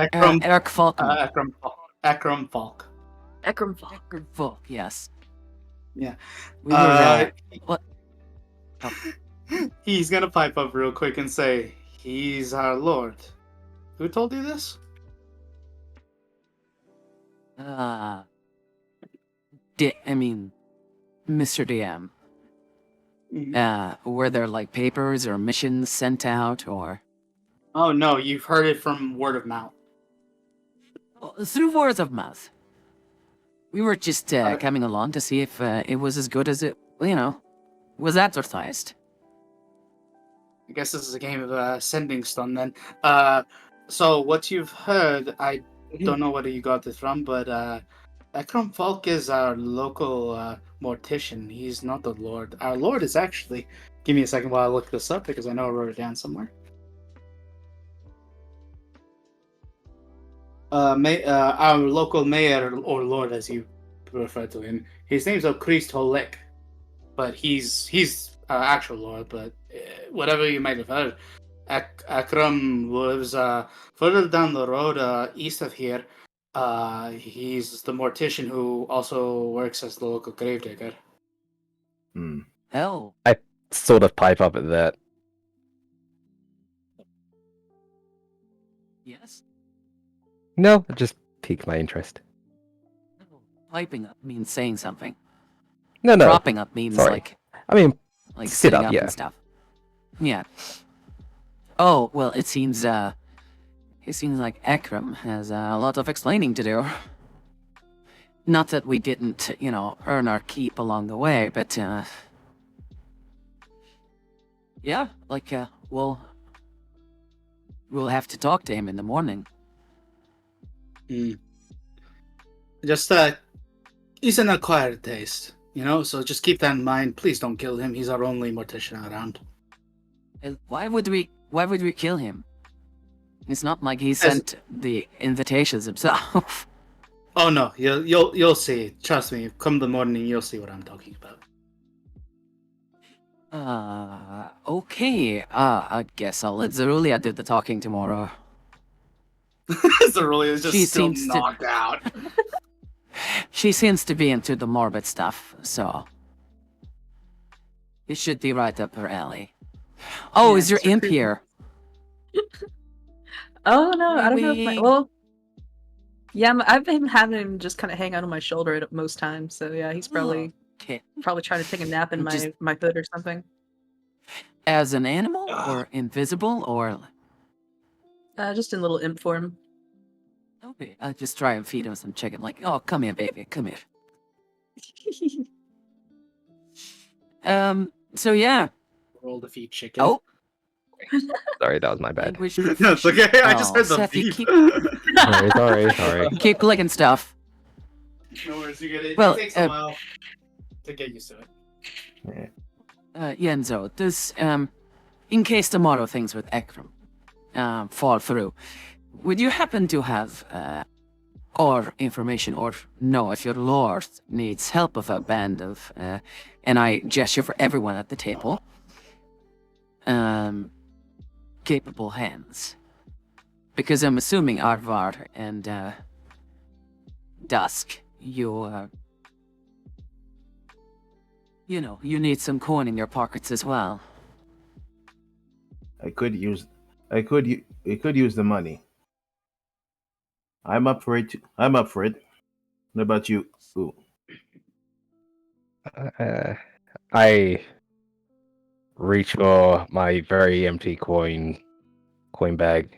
Faulkner. Akram Falk. Ekram Falk. Eric Falk, yes. Yeah. We were, what? He's gonna pipe up real quick and say, "He's our lord." Who told you this? I mean, Mr. DM. Were there like papers or missions sent out or? Oh no, you've heard it from word of mouth. Through word of mouth. We were just coming along to see if it was as good as it, was advertised. I guess this is a game of sending stone then. So what you've heard, I don't know where you got this from, but Akram Falk is our local mortician. He's not the Lord. Our Lord is actually... Give me a second while I look this up, because I know I wrote it down somewhere. Our local mayor, or Lord as you refer to him, his name's Christ Holek, but he's actual Lord, but whatever you might have heard. Akram lives further down the road, east of here. He's the mortician who also works as the local gravedigger. Hell. I sort of pipe up at that. Yes? No, it just piqued my interest. Piping up means saying something. No. Propping up means Sorry. Like sit sitting up, yeah. and stuff. Yeah. Oh, well, it seems like Akram has a lot of explaining to do. Not that we didn't, earn our keep along the way, but, yeah, we'll have to talk to him in the morning. Just, he's an acquired taste, so just keep that in mind. Please don't kill him. He's our only mortician around. Why would we kill him? It's not like he sent the invitations himself. Oh no, you'll see. Trust me. Come the morning, you'll see what I'm talking about. Okay. I guess I'll let Zerulia do the talking tomorrow. Zerulia is just She still seems to- knocked out. She seems to be into the morbid stuff, so it should be right up her alley. Oh, Yeah, is your so imp creepy. here? Oh no, I don't know if Maybe- well, yeah, I've been having him just kind of hang out on my shoulder at most times. So yeah, he's probably Okay. trying to take a nap in Just- my hood or something. As an animal, or invisible, or... Just in little imp form. Okay, I'll just try and feed him some chicken. Like, oh, come here, baby, come here. So yeah. Roll to feed chicken. Oh, Sorry, that was my bad. language That's okay. I just Oh, heard the Seth, you beep. Sorry. keep clicking stuff. No worries, you get it. Well, It takes a while to get used to it. Yenzo, does, in case tomorrow things with Ekram, fall through, would you happen to have, or information, or know if your lord needs help with a band of, and I gesture for everyone at the table, capable hands? Because I'm assuming Arvar and, Dusk, you know, you need some coin in your pockets as well. We could use the money. I'm up for it. What about you? Ooh. I reach for my very empty coin bag.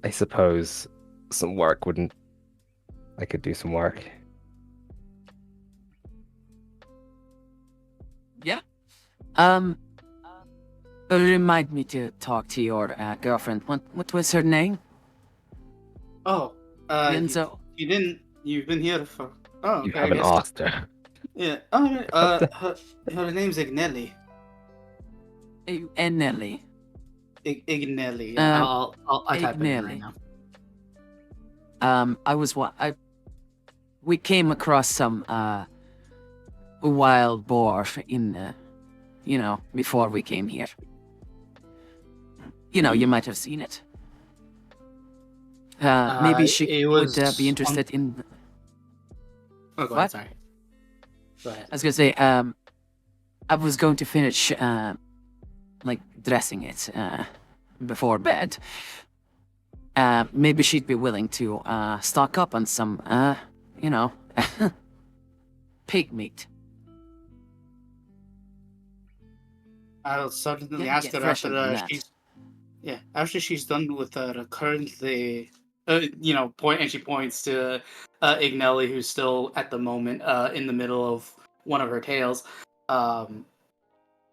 I suppose some work wouldn't. I could do some work. Yeah. Remind me to talk to your girlfriend. What was her name? Oh, Yenzo. You've been here for. Oh, okay. You I haven't guess. asked her. Yeah. Oh, her name's Ignelli. And Nelly. Ignelli. Um, I'll type it in right Ignelli. now. We came across some wild boar in before we came here. You might have seen it. Maybe she it would was be interested in. Oh, go What? ahead, sorry. Go ahead. I was gonna say, I was going to finish, dressing it, before bed. Maybe she'd be willing to, stock up on some, pig meat. I'll certainly Yeah, ask get her fresher than that. after she's done with her currently, and she points to Ignelli, who's still at the moment in the middle of one of her tales. I'll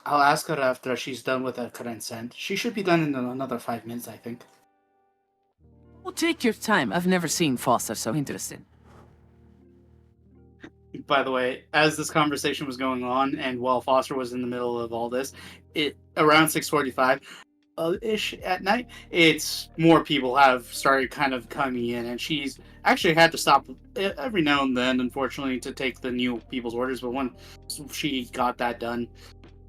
ask her after she's done with her current scent. She should be done in another 5 minutes, I think. Well, take your time. I've never seen Foster so interested. By the way, as this conversation was going on, and while Foster was in the middle of all this, around 6:45 ish at night, it's more people have started kind of coming in, and she's actually had to stop every now and then, unfortunately, to take the new people's orders. But when she got that done,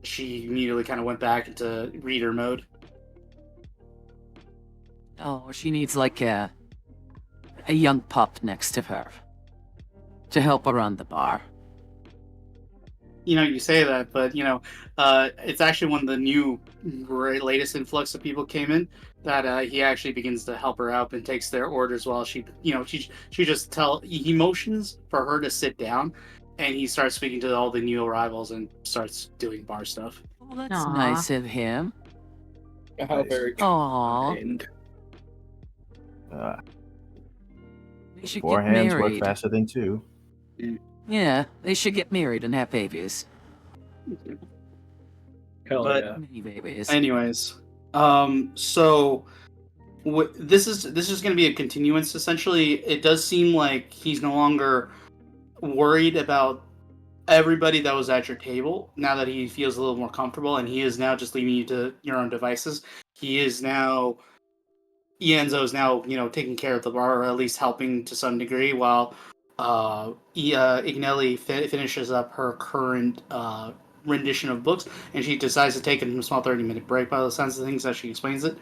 she immediately kind of went back into reader mode. Oh, she needs like a young pup next to her to help her run the bar. You say that, but it's actually one of the new latest influx of people came in that he actually begins to help her out and takes their orders while she just he motions for her to sit down, and he starts speaking to all the new arrivals and starts doing bar stuff. Oh, that's Aw. nice of him. How very Aw, kind. they should Four get hands work married. faster than two. Yeah, they should get married and have babies. Hell But- yeah. Many babies. Anyways, so this is going to be a continuance. Essentially, it does seem like he's no longer worried about everybody that was at your table. Now that he feels a little more comfortable, and he is now just leaving you to your own devices. Ienzo is now taking care of the bar, or at least helping to some degree, while Ignelli finishes up her current rendition of books, and she decides to take a small 30-minute break by the sounds of things as she explains it.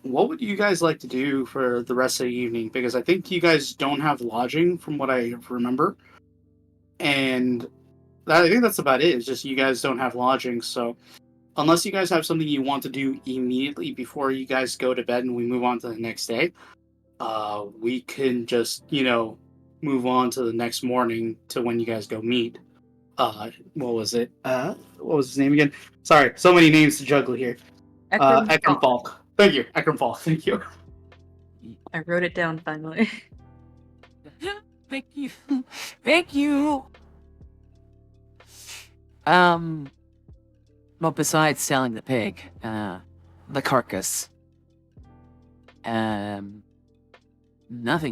What would you guys like to do for the rest of the evening? Because I think you guys don't have lodging from what I remember. And I think that's about it. It's just you guys don't have lodging. So unless you guys have something you want to do immediately before you guys go to bed and we move on to the next day, we can just, move on to the next morning to when you guys go meet. What was it? What was his name again? Sorry, so many names to juggle here. Ekram Falk. Thank you, Ekram Falk. Thank you. I wrote it down finally. Thank you. Thank you. Well, besides selling the pig, the carcass, nothing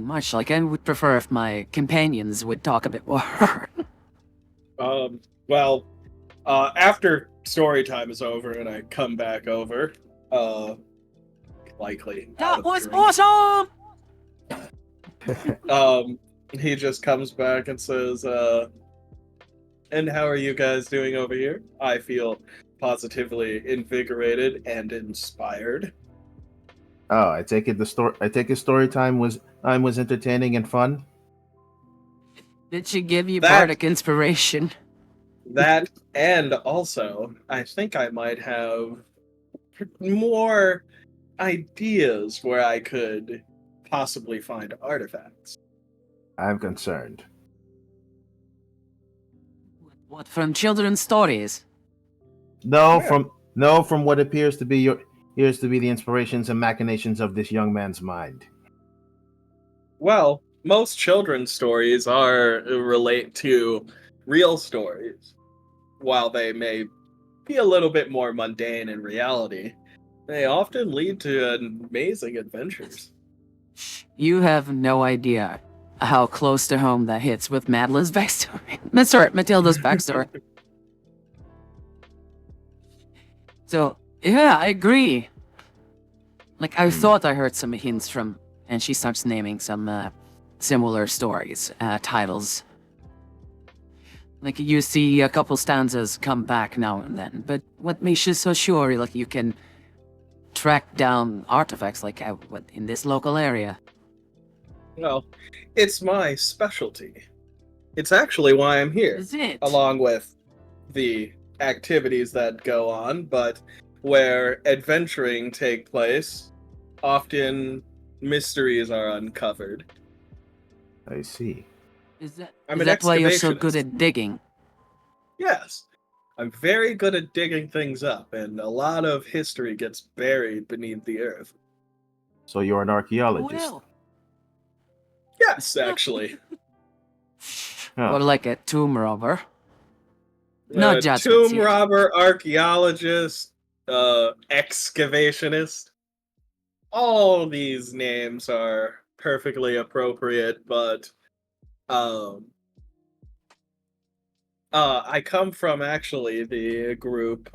much. Like, I would prefer if my companions would talk a bit more. Well, after story time is over and I come back over, likely. That was awesome! He just comes back and says, and how are you guys doing over here? I feel positively invigorated and inspired. Oh, I take it story time was entertaining and fun. Did she give you bardic inspiration? That, and also, I think I might have more ideas where I could possibly find artifacts. I'm concerned. What, from children's stories? No, from what appears to be the inspirations and machinations of this young man's mind. Well, most children's stories relate to real stories. While they may be a little bit more mundane in reality, they often lead to amazing adventures. You have no idea how close to home that hits with Madeline's backstory. Sorry, Matilda's backstory. So, yeah, I agree. Like, I thought I heard some hints from, and she starts naming some similar stories, titles. Like, you see a couple stanzas come back now and then, but what makes you so sure, like, you can track down artifacts, like, in this local area? Well, it's my specialty. It's actually why I'm here. Is it? Along with the activities that go on, but where adventuring take place, often mysteries are uncovered. I see. Is that I'm an why you're so excavationist. good at digging? Yes. I'm very good at digging things up, and a lot of history gets buried beneath the earth. So you're an archaeologist. Well. Yes, actually. Or like a tomb robber. No judgments Tomb here. robber, archaeologist, excavationist. All these names are perfectly appropriate, but I come from actually the group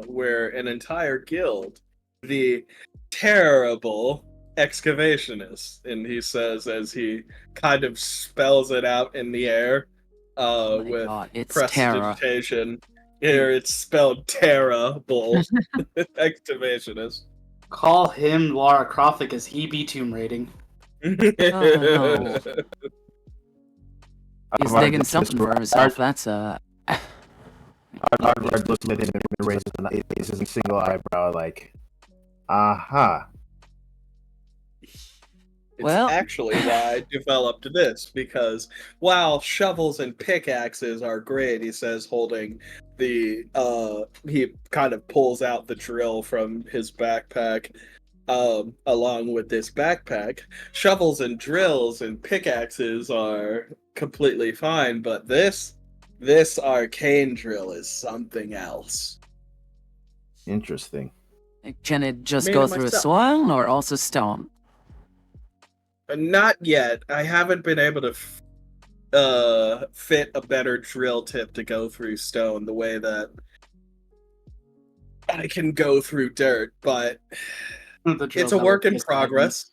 where an entire guild, the terrible excavationists, and he says as he kind of spells it out in the air with it's prestidigitation. Here it's spelled terrible. Excavationist. Call him Lara Croft because he be tomb raiding. No. He's digging something for himself. That's I'd look at him and raise a single eyebrow, like, aha. It's Well- actually why I developed this, because while shovels and pickaxes are great, he says, holding the he kind of pulls out the drill from his backpack. Along with this backpack, shovels and drills and pickaxes are completely fine, but this arcane drill is something else. Interesting. Can it just Made go it through myself. soil or also stone? Not yet. I haven't been able to fit a better drill tip to go through stone the way that I can go through dirt, but it's a work in progress.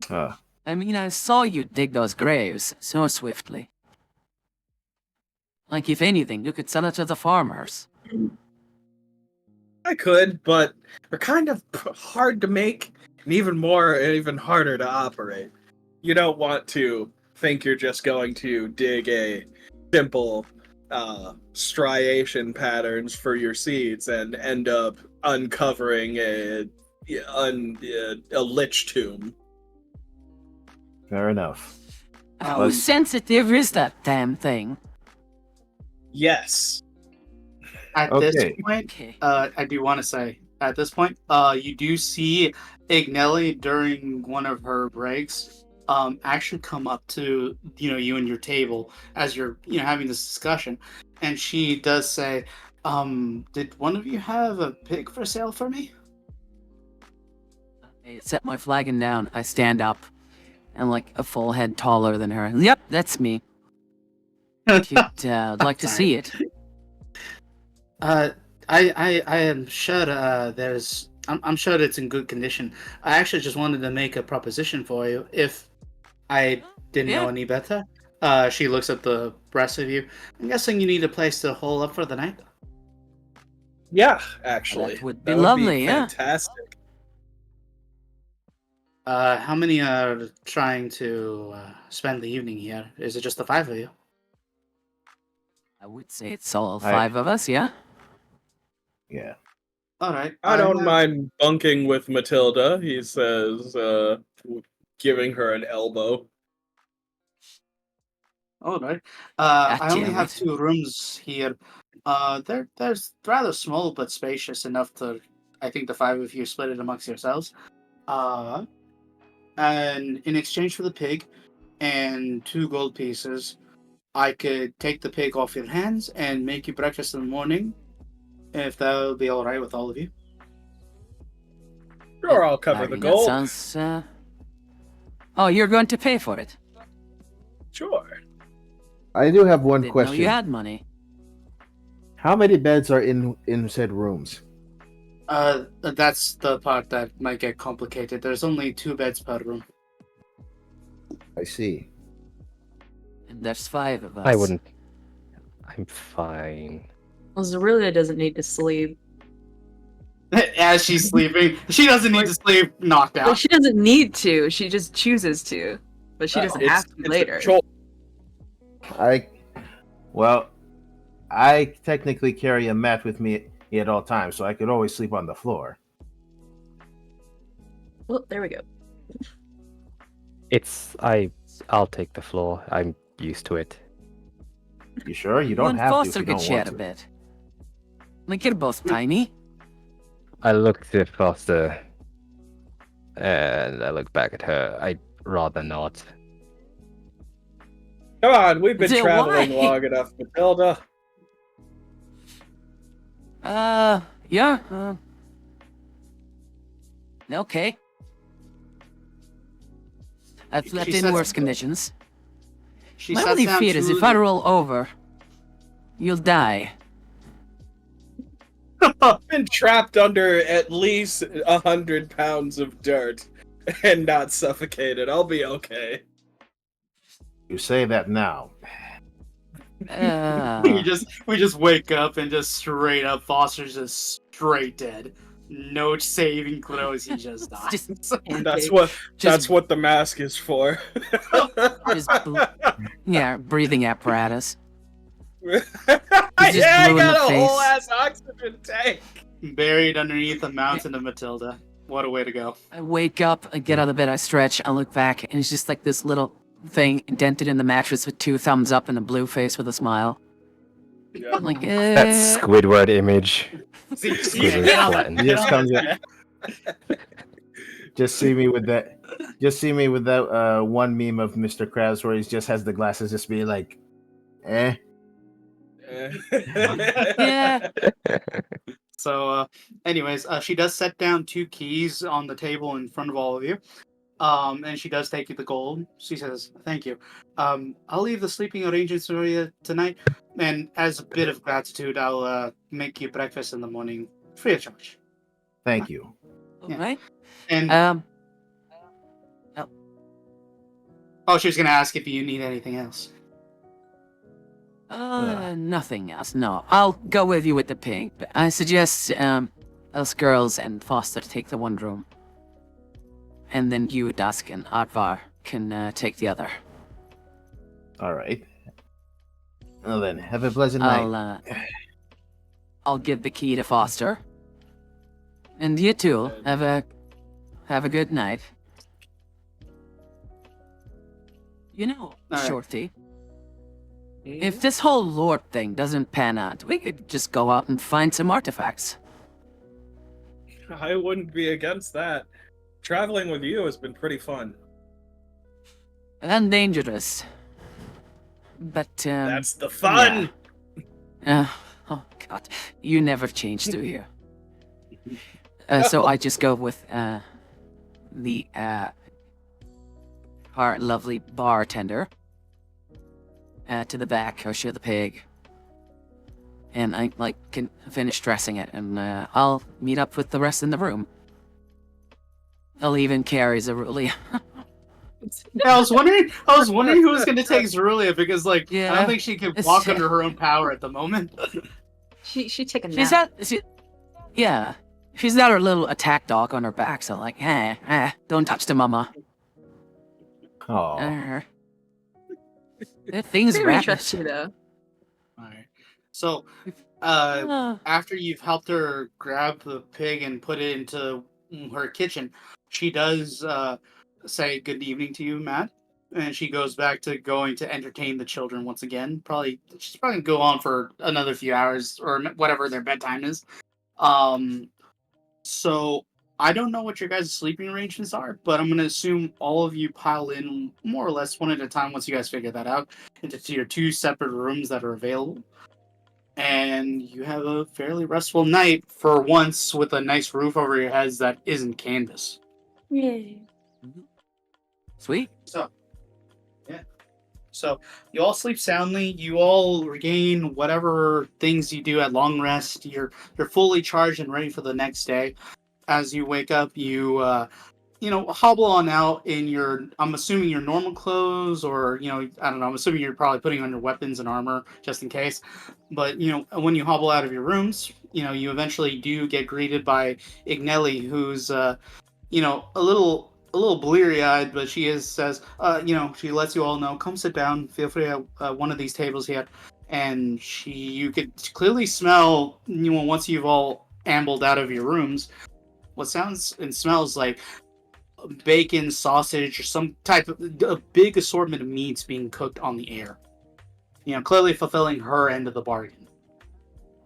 I mean, I saw you dig those graves so swiftly. Like, if anything, you could sell it to the farmers. I could, but they're kind of hard to make and even harder to operate. You don't want to think you're just going to dig a simple striation patterns for your seeds and end up uncovering a lich tomb. Fair enough. How sensitive is that damn thing? Yes. At this Okay. point, Okay. I do want to say, at this point, you do see Ignelli during one of her breaks, actually come up to you and your table as you're having this discussion, and she does say, "Did one of you have a pig for sale for me?" I set my flagon down. I stand up, and like a full head taller than her. Yep, that's me. If you'd like to see it. I am sure I'm sure it's in good condition. I actually just wanted to make a proposition for you. If I didn't know Yeah. any better, she looks at the rest of you. I'm guessing you need a place to hole up for the night. Yeah, actually. That would be lovely, yeah. Fantastic. How many are trying to spend the evening here? Is it just the 5 of you? I would say it's all 5 of us, yeah? Yeah. All right. I don't have- mind bunking with Matilda, he says, giving her an elbow. All right. God I only damn have it. 2 rooms here. They're rather small but spacious enough to. I think the 5 of you split it amongst yourselves. And in exchange for the pig and 2 gold pieces, I could take the pig off your hands and make you breakfast in the morning, if that would be all right with all of you. Sure, I'll cover I the mean, gold. that sounds, Oh, you're going to pay for it? Sure. I do have one Didn't know question. you had money. How many beds are in said rooms? That's the part that might get complicated. There's only 2 beds per room. I see. And there's 5 of us. I wouldn't. I'm fine. Well, Zerulia doesn't need to sleep. As she's sleeping, she doesn't need to sleep knocked Well, out. she doesn't need to. She just chooses to. But she doesn't have to It's later. a choice. I technically carry a mat with me at all times, so I could always sleep on the floor. Well, there we go. I'll take the floor. I'm used to it. You sure? You You don't and have to if Foster you could don't share want a to. bit. Like, you're both tiny. I looked at Foster, and I look back at her. I'd rather not. Come on, we've been Then traveling why? long enough, Matilda. Yeah. Okay. I've slept She in says- worse conditions. She My sets only down fear is 2 if I roll over, you'll die. Been trapped under at least 100 pounds of dirt and not suffocated. I'll be okay. You say that now. we just wake up and just straight up Foster's just straight dead. No saving throws, he just dies. Just That's what the mask is for. yeah, breathing apparatus. Yeah, just I blew in got the a whole face. ass oxygen tank. Buried underneath the mountain of Matilda. What a way to go. I wake up, I get out of bed, I stretch, I look back, and it's just like this little thing indented in the mattress with 2 thumbs up and a blue face with a smile. Yeah. I'm like, That Squidward image. Squidward Yeah. flattened. He just comes in. Just see me with that. Just see me with that one meme of Mr. Krabs where he just has the glasses, just be like, eh. Yeah. So, anyways, she does set down 2 keys on the table in front of all of you. And she does take you the gold. She says, "Thank you. I'll leave the sleeping arrangements for you tonight, and as a bit of gratitude, I'll make you breakfast in the morning free of charge." Thank you. Yeah. Alright. And oh, she was gonna ask if you need anything else. Nothing else. No, I'll go with you with the pink. But I suggest us girls and Foster take the one room, and then you, Dusk, and Advar can take the other. All right. Well then, have a pleasant night. I'll give the key to Foster, and you too. Have a good night. You know, right. Shorty. If this whole lore thing doesn't pan out, we could just go out and find some artifacts. I wouldn't be against that. Traveling with you has been pretty fun. And dangerous. But, That's the fun! Yeah. Oh, God. You never change, do you? So I just go with, our lovely bartender. To the back, usher the pig. And I, can finish dressing it, and, I'll meet up with the rest in the room. I'll even carry Zerulia. I was wondering who was going to take Zerulia because, I don't think she can walk under her own power at the moment. She take a nap. She's got her little attack dog on her back, so don't touch the mama. Oh. That thing's Very rapid. trust you though. Alright. So, after you've helped her grab the pig and put it into her kitchen, she does say good evening to you, Matt. And she goes back to going to entertain the children once again. She's probably gonna go on for another few hours or whatever their bedtime is. So I don't know what your guys' sleeping arrangements are, but I'm gonna assume all of you pile in more or less one at a time once you guys figure that out into your 2 separate rooms that are available. And you have a fairly restful night for once with a nice roof over your heads that isn't canvas. Yay. Sweet. So you all sleep soundly. You all regain whatever things you do at long rest. You're fully charged and ready for the next day. As you wake up, you hobble on out in I'm assuming your normal clothes, or I don't know. I'm assuming you're probably putting on your weapons and armor just in case. But when you hobble out of your rooms, you eventually do get greeted by Ignelli, who's a little bleary-eyed, but she says, she lets you all know, come sit down, feel free at one of these tables here. And you could clearly smell, once you've all ambled out of your rooms, what sounds and smells like bacon, sausage, or some type of a big assortment of meats being cooked on the air. Clearly fulfilling her end of the bargain.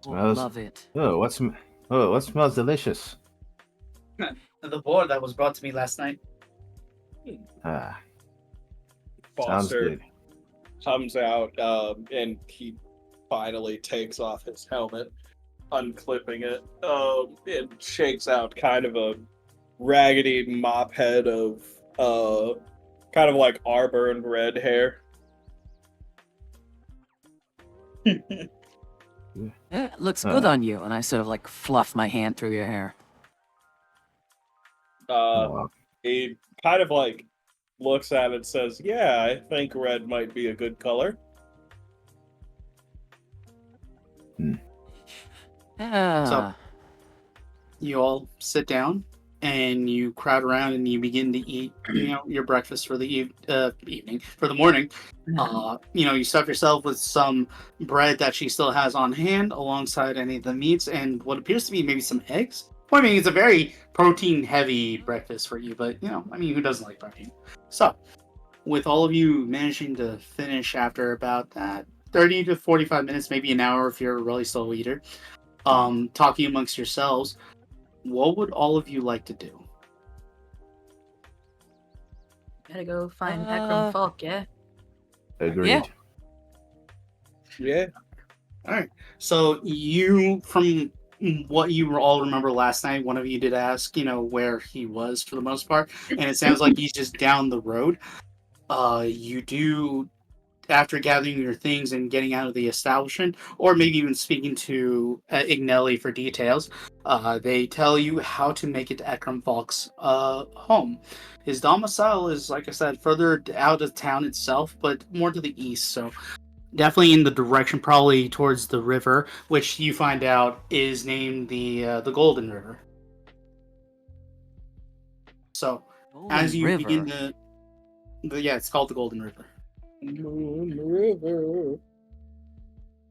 Love it. What smells delicious? The board that was brought to me last night. Sounds Foster good. comes out, and he finally takes off his helmet, unclipping it, and shakes out kind of a raggedy mop head of kind of like arbor and red hair. It looks good on you, and I sort of fluff my hand through your hair. He kind of looks at it and says, "Yeah, I think red might be a good color." So you all sit down and you crowd around and you begin to eat, your breakfast for the evening, for the morning. You stuff yourself with some bread that she still has on hand, alongside any of the meats and what appears to be maybe some eggs. Well, I mean, it's a very protein-heavy breakfast for you, but who doesn't like protein? So, with all of you managing to finish after about 30 to 45 minutes, maybe an hour if you're a really slow eater, talking amongst yourselves, what would all of you like to do? Gotta go find Akram Falk, yeah? Agreed. Yeah. All right. So from what you all remember last night, one of you did ask, where he was for the most part, and it sounds like he's just down the road. You do, after gathering your things and getting out of the establishment, or maybe even speaking to Ignelli for details, they tell you how to make it to Ekram Falk's home. His domicile is, like I said, further out of town itself, but more to the east. So definitely in the direction, probably towards the river, which you find out is named the Golden River. So, as you begin to, yeah, it's called the Golden River.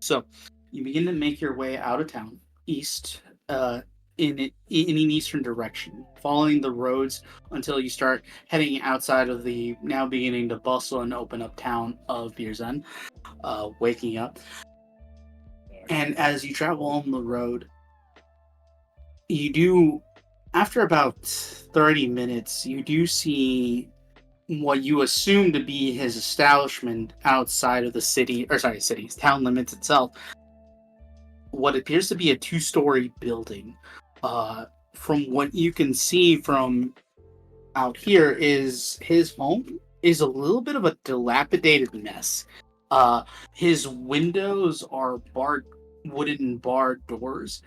So, you begin to make your way out of town, east, in an eastern direction, following the roads until you start heading outside of the now beginning to bustle and open up town of Beerzen, waking up. And as you travel on the road, you do, after about 30 minutes, you do see what you assume to be his establishment outside of the city's town limits itself. What appears to be a 2-story building. From what you can see from out here, is his home is a little bit of a dilapidated mess. His windows are wooden barred doors.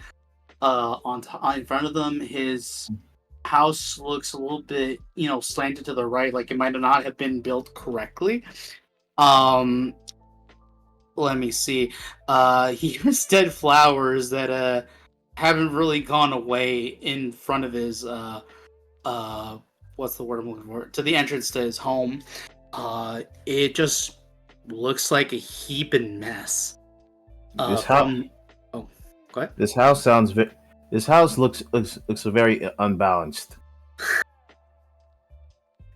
In front of them, his house looks a little bit, slanted to the right, like it might not have been built correctly. Let me see. He has dead flowers that haven't really gone away in front of his what's the word I'm looking for? To the entrance to his home. It just looks like a heaping mess. This house. Oh, go ahead. This house sounds. This house looks very unbalanced.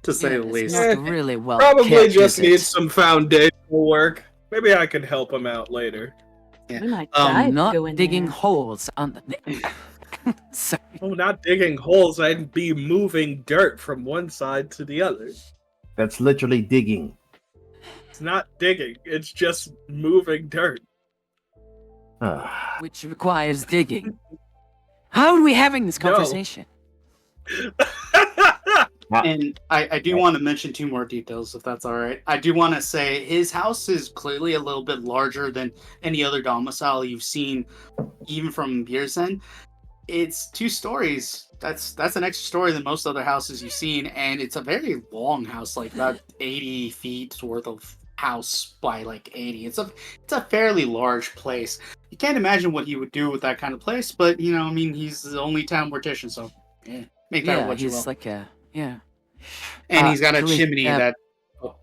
To say the it's least. not really well Probably kept, just is it? needs some foundational work. Maybe I can help him out later. Yeah. We might die Not go in digging there. holes on the. Sorry. Oh, not digging holes. I'd be moving dirt from one side to the other. That's literally digging. It's not digging. It's just moving dirt. Which requires digging. How are we having this No. conversation? And I do want to mention 2 more details, if that's all right. I do want to say his house is clearly a little bit larger than any other domicile you've seen, even from Beerzen. It's 2 stories. That's an extra story than most other houses you've seen, and it's a very long house, like about 80 feet worth of house by like 80. It's a fairly large place. You can't imagine what he would do with that kind of place, but he's the only town mortician, so make that what you will. He's like a And he's got a please, chimney that. Oh.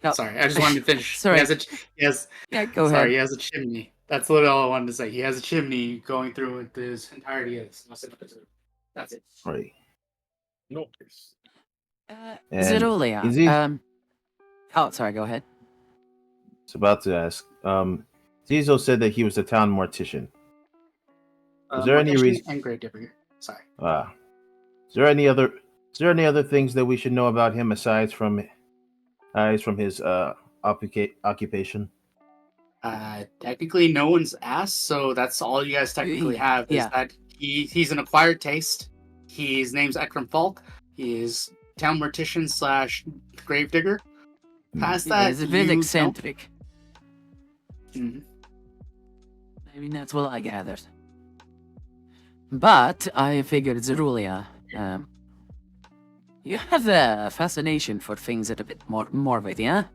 No. Sorry, I just wanted to finish. Sorry. Go ahead. Sorry, he has a chimney. That's literally all I wanted to say. He has a chimney going through with his entirety of this. That's it. Right. No. And Zerulia. is he- Oh, sorry. Go ahead. I was about to ask. Zizo said that he was a town mortician. Is there any Mortician reason? and grave digger. Sorry. Is there any other things that we should know about him aside from his occupation? Technically, no one's asked, so that's all you guys technically have. Is Yeah. that he's an acquired taste. His name's Ekram Falk. He is town mortician / grave digger. Past that, He's a bit you eccentric. don't- Mhm. I mean, that's what I gathered. But I figured, Zerulia, you have a fascination for things that are a bit more morbid, yeah?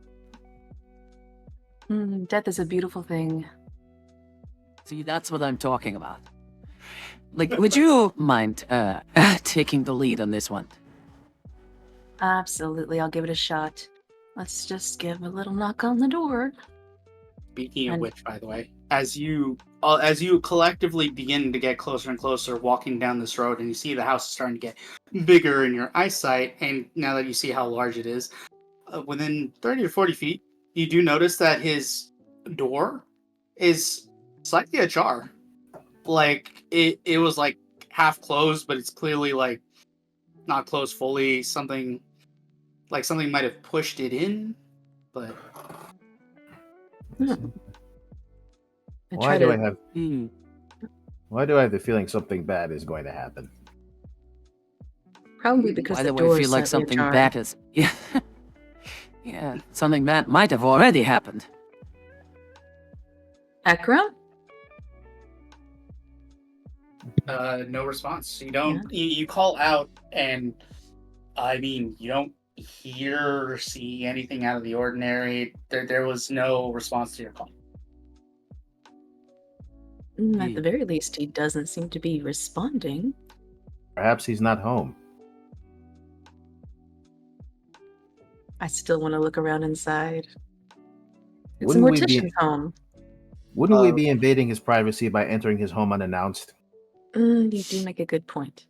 Death is a beautiful thing. See, that's what I'm talking about. Like, would you mind taking the lead on this one? Absolutely, I'll give it a shot. Let's just give a little knock on the door. Speaking of And- which, by the way, as you collectively begin to get closer and closer, walking down this road, and you see the house is starting to get bigger in your eyesight, and now that you see how large it is, within 30 or 40 feet, you do notice that his door is slightly ajar. Like it was like half closed, but it's clearly like not closed fully. Something might have pushed it in, but. Why do I have Hmm. the feeling something bad is going to happen? Probably because By the the way, I door feel is like slightly something ajar. bad is... Yeah. Yeah, something bad might have already happened. Ekram? No response. You don't. You call out, and I mean, you don't hear or see anything out of the ordinary. There was no response to your call. At the very least, he doesn't seem to be responding. Perhaps he's not home. I still want to look around inside. It's Wouldn't a we mortician's be home. Wouldn't we be invading his privacy by entering his home unannounced? You do make a good point.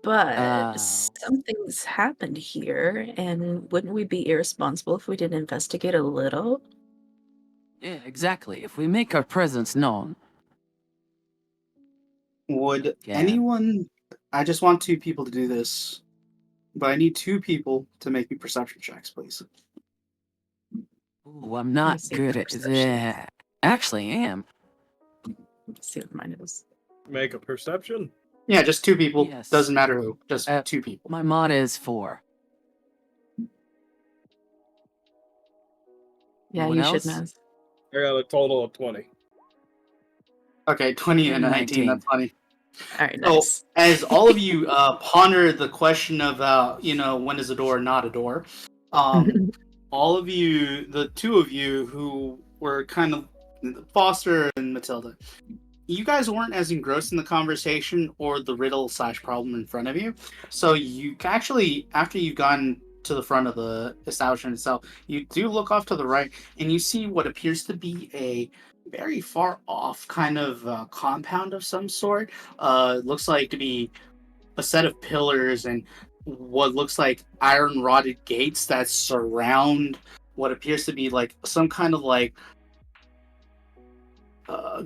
But Uh, something's happened here, and wouldn't we be irresponsible if we didn't investigate a little? Yeah, exactly. If we make our presence known. Would Yeah. anyone? I just want 2 people to do this, but I need 2 people to make me perception checks, please. Ooh, I'm not see good the at perception. that. Actually, I am. Let's see what mine is. Make a perception. Yeah, just 2 people. Yes. Doesn't matter who. Just Uh, 2 people. My mod is 4. Yeah, Anyone you else? should know. I got a total of 20. Okay, 20 and 19. 19. That's funny. All right, So, nice. as all of you ponder the question of, when is a door not a door, all of you, the 2 of you who were kind of Foster and Matilda, you guys weren't as engrossed in the conversation or the riddle / problem in front of you. So you actually, after you've gone to the front of the establishment itself, you do look off to the right and you see what appears to be a very far off kind of compound of some sort. Looks like to be a set of pillars and what looks like iron rotted gates that surround what appears to be like some kind of like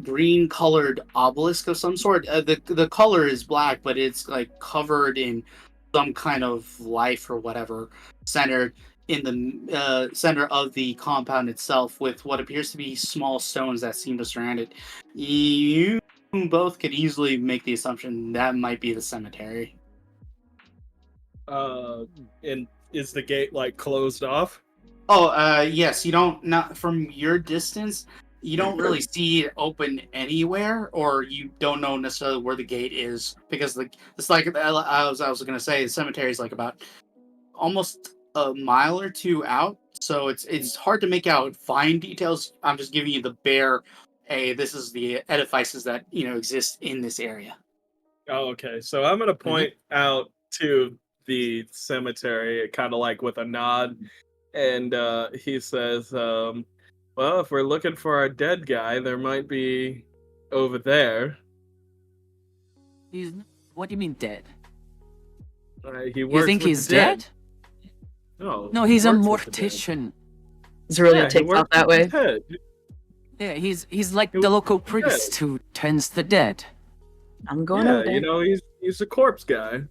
green colored obelisk of some sort. The color is black, but it's like covered in some kind of life or whatever, centered in the center of the compound itself, with what appears to be small stones that seem to surround it. You both could easily make the assumption that might be the cemetery. And is the gate like closed off? Oh, yes. You don't, not from your distance, you don't really see it open anywhere, or you don't know necessarily where the gate is, because it's like I was gonna say the cemetery is like about almost a mile or 2 out, so it's hard to make out fine details. I'm just giving you the bare, hey, this is the edifices that exist in this area. Oh, okay. So I'm gonna point out to the cemetery, kind of like with a nod, and he says, "Well, if we're looking for our dead guy, there might be over there." What do you mean dead? He You works think with he's the dead. dead? No, No, he's a works with the dead. mortician. Zerulia Yeah, he takes works off that with way. the dead. Yeah, he's like He the works local with the dead. priest who tends the dead. I'm going Yeah, over there. he's a corpse guy.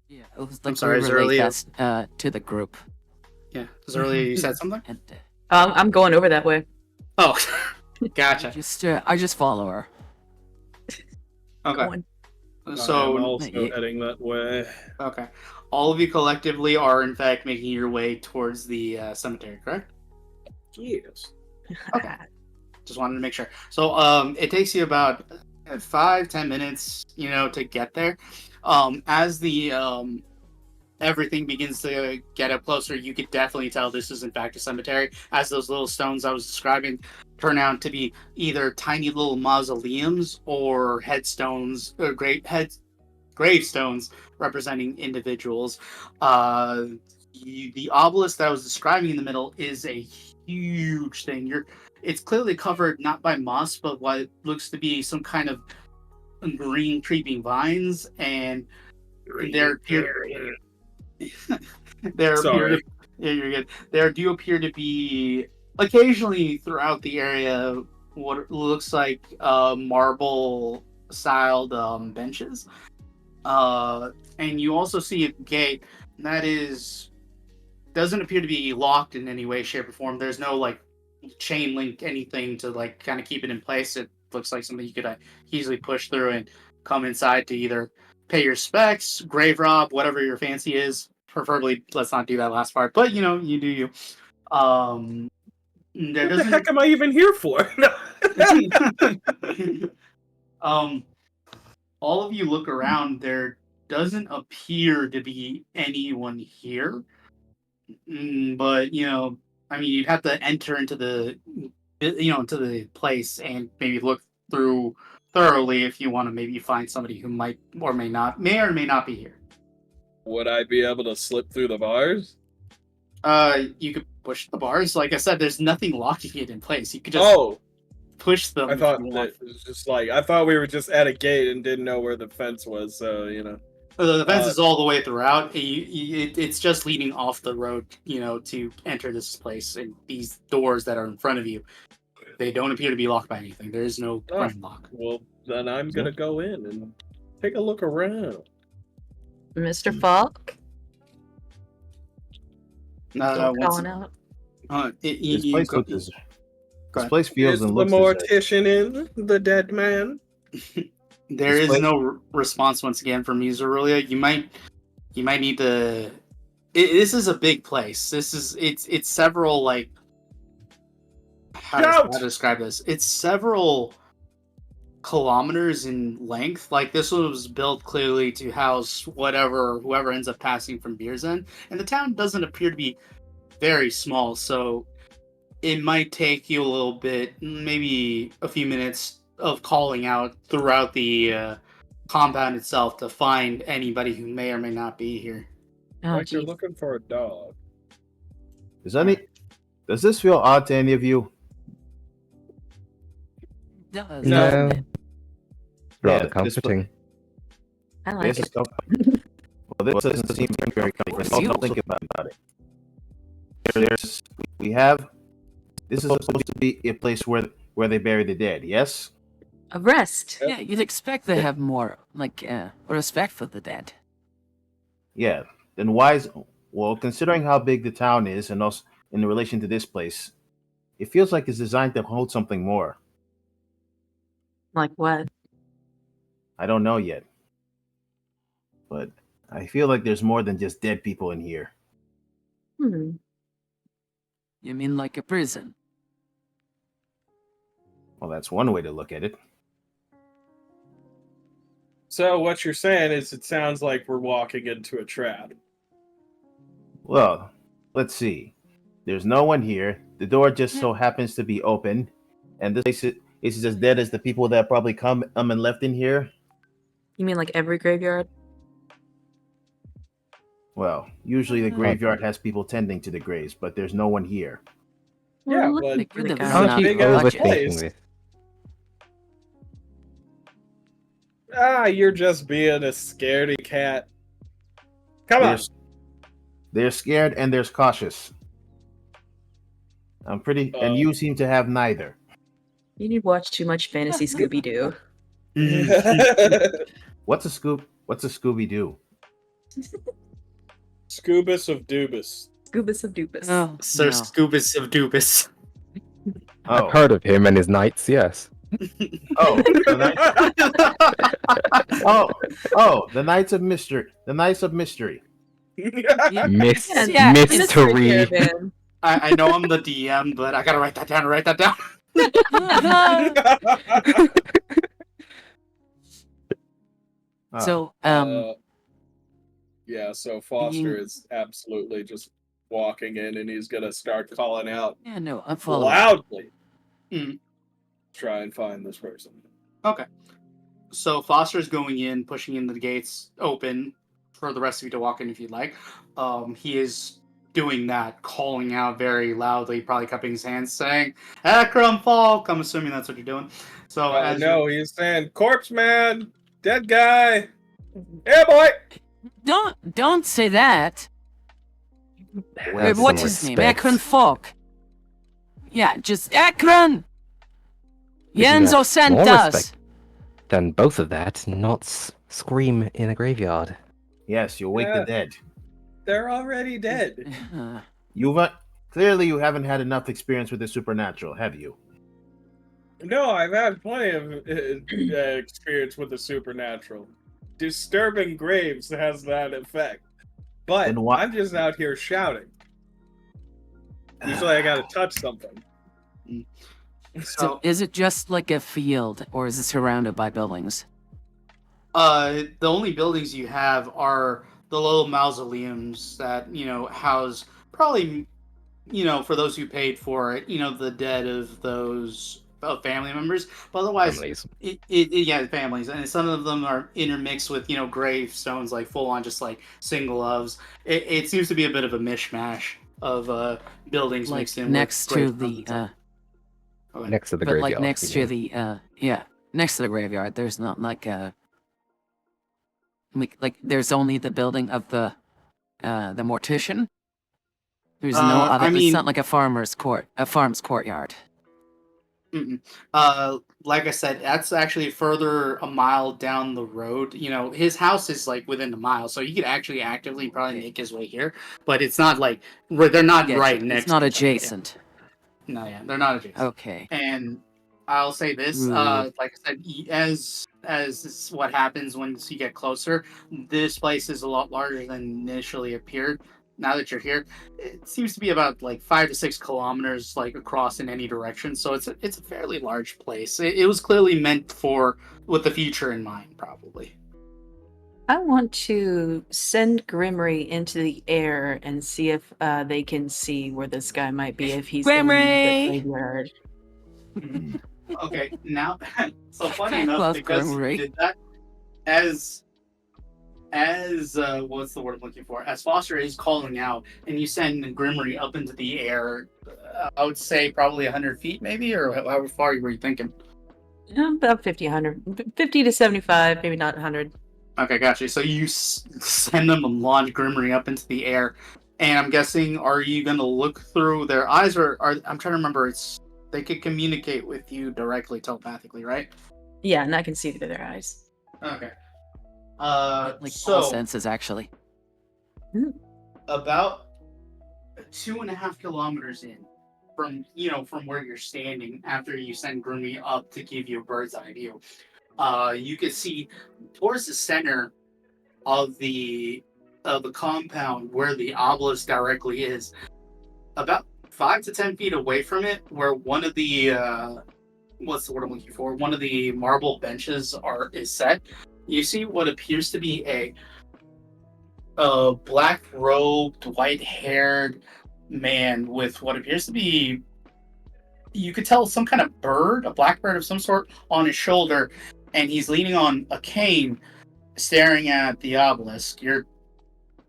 Yeah, it was I'm like sorry, we relate Zerulia. that to the group. Yeah, Zerulia, you said something? And I'm going over that way. Oh, gotcha. I just follow her. Okay. Going. I'm So, also yeah. heading that way. okay. All of you collectively are, in fact, making your way towards the cemetery, correct? Yes. Okay. Just wanted to make sure. So, it takes you about 5-10 minutes, to get there. As the everything begins to get up closer, you could definitely tell this is in fact a cemetery, as those little stones I was describing turn out to be either tiny little mausoleums or headstones, or gravestones representing individuals. The obelisk that I was describing in the middle is a huge thing. It's clearly covered not by moss, but what looks to be some kind of green creeping vines, and there appear Sorry. yeah, you're good. There do appear to be occasionally throughout the area what looks like marble styled benches. And you also see a gate that doesn't appear to be locked in any way, shape, or form. There's no like chain link anything to like kind of keep it in place. It looks like something you could easily push through and come inside to either pay your specs, grave rob, whatever your fancy is. Preferably, let's not do that last part. But you do you. There What the doesn't. heck am I even here for? All of you look around. There doesn't appear to be anyone here. But I mean, you'd have to enter into into the place and maybe look through thoroughly if you want to maybe find somebody who may or may not be here. Would I be able to slip through the bars? You could push the bars. Like I said, there's nothing locking it in place. You could just push them. I thought that it was just like I thought we were just at a gate and didn't know where the fence was. So the fence is all the way throughout. It's just leading off the road, to enter this place. And these doors that are in front of you, they don't appear to be locked by anything. There is no running lock. Well, then I'm gonna go in and take a look around. Mr. Falk? Calling out. This place feels Is and the looks mortician in the dead man? There is no response once again from you, Zerulia. You might need to. This is a big place. It's several like. How to describe this? It's several kilometers in length. Like this was built clearly to house whoever ends up passing from Beersend, and the town doesn't appear to be very small. So it might take you a little bit, maybe a few minutes of calling out throughout the compound itself to find anybody who may or may not be here. Like you're looking for a dog. Does this feel odd to any of you? No. Rather comforting. I like it. Well, this doesn't seem very comforting. Don't think about it. This is supposed to be a place where they bury the dead, yes? A rest. Yeah, you'd expect they have more, respect for the dead. Yeah. Then considering how big the town is and also in relation to this place, it feels like it's designed to hold something more. Like what? I don't know yet. But I feel like there's more than just dead people in here. Hmm. You mean like a prison? Well, that's one way to look at it. So what you're saying is it sounds like we're walking into a trap. Well, let's see. There's no one here. The door just so happens to be open. And this place is as dead as the people that probably come and left in here. You mean like every graveyard? Well, usually the graveyard has people tending to the graves, but there's no one here. Yeah, Well, but How are you overthinking this? You're just being a scaredy cat. Come on. They're scared and there's cautious. And you seem to have neither. You need to watch too much fantasy Scooby-Doo. What's a Scooby Doo? Scubus of Dubus. Scubus of Dupus. Oh, Sir Scubus of Dubus. I've heard of him and his knights, yes. Oh, the Knights of Mystery. The Knights of Mystery. Mystery. I know I'm the DM, but I gotta write that down. So, yeah, so Foster is absolutely just walking in and he's gonna start calling out yeah, no, I'm following. loudly. Try and find this person. Okay. So Foster's going in, pushing in the gates open for the rest of you to walk in if you'd like. He is doing that, calling out very loudly, probably cupping his hands, saying, Akram Falk! I'm assuming that's what you're doing. So he's saying, Corpse Man! Dead guy! Yeah, boy! Don't say that. What's his name? Akron Falk. Yeah, just Akron! Yenzo sent us! Then both of that, not scream in a graveyard. Yes, you'll wake the dead. They're already dead. Clearly you haven't had enough experience with the supernatural, have you? No, I've had plenty of experience with the supernatural. Disturbing graves has that effect. But I'm just out here shouting. Usually I gotta touch something. So is it just like a field, or is it surrounded by buildings? The only buildings you have are the little mausoleums that, house probably, for those who paid for it, the dead of those family members. But otherwise, Families. yeah, families. And some of them are intermixed with, gravestones, like full on just like single loves. It seems to be a bit of a mishmash of buildings Like mixed in next with to gravestones the and stuff. Okay. Next to the but graveyard. like next to the next to the graveyard, there's not like a like there's only the building of the mortician. There's no other. I It's mean, not like a farm's courtyard. mm-mm. Like I said, that's actually further a mile down the road. His house is like within a mile, so he could actually actively probably make his way here. But it's not like they're not Yeah, right next. It's not to each other. adjacent. Yeah. No, yeah, they're not adjacent. Okay. And I'll say this, like I said, as is what happens once you get closer, this place is a lot larger than initially appeared. Now that you're here, it seems to be about like 5 to 6 kilometers like across in any direction. So it's a fairly large place. It was clearly meant for with the future in mind, probably. I want to send Grimry into the air and see if they can see where this guy might be if he's in the Grimry! graveyard. Okay, now, so funny enough, Love because you Grimry. did that, as what's the word I'm looking for? As Foster is calling out, and you send Grimry up into the air, I would say probably 100 feet, maybe, or how far were you thinking? About 50, 100. 50 to 75, maybe not 100. Okay, gotcha. So you send them and launch Grimry up into the air, and I'm guessing, are you going to look through their eyes, or I'm trying to remember, they could communicate with you directly, telepathically, right? Yeah, and I can see through their eyes. Okay. Like all senses, actually. About 2.5 kilometers in from where you're standing, after you send Grimmy up to give you a bird's eye view, you can see towards the center of the compound where the obelisk directly is, about 5 to 10 feet away from it, where one of the what's the word I'm looking for? One of the marble benches is set. You see what appears to be a black-robed, white-haired man with what appears to be, you could tell, some kind of bird, a black bird of some sort, on his shoulder, and he's leaning on a cane, staring at the obelisk. You're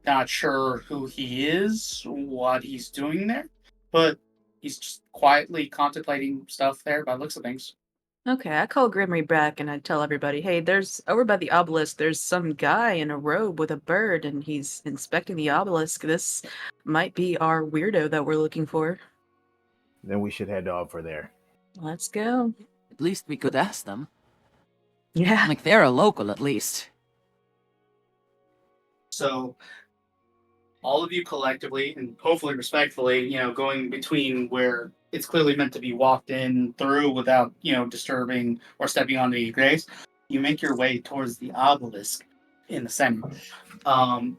not sure who he is, what he's doing there, but he's just quietly contemplating stuff there by the looks of things. Okay, I call Grimry back and I tell everybody, hey, there's over by the obelisk, there's some guy in a robe with a bird and he's inspecting the obelisk. This might be our weirdo that we're looking for. Then we should head over there. Let's go. At least we could ask them. Yeah. Like they're a local, at least. So all of you collectively and hopefully respectfully, going between where it's clearly meant to be walked in through without, disturbing or stepping on the graves, you make your way towards the obelisk in the center.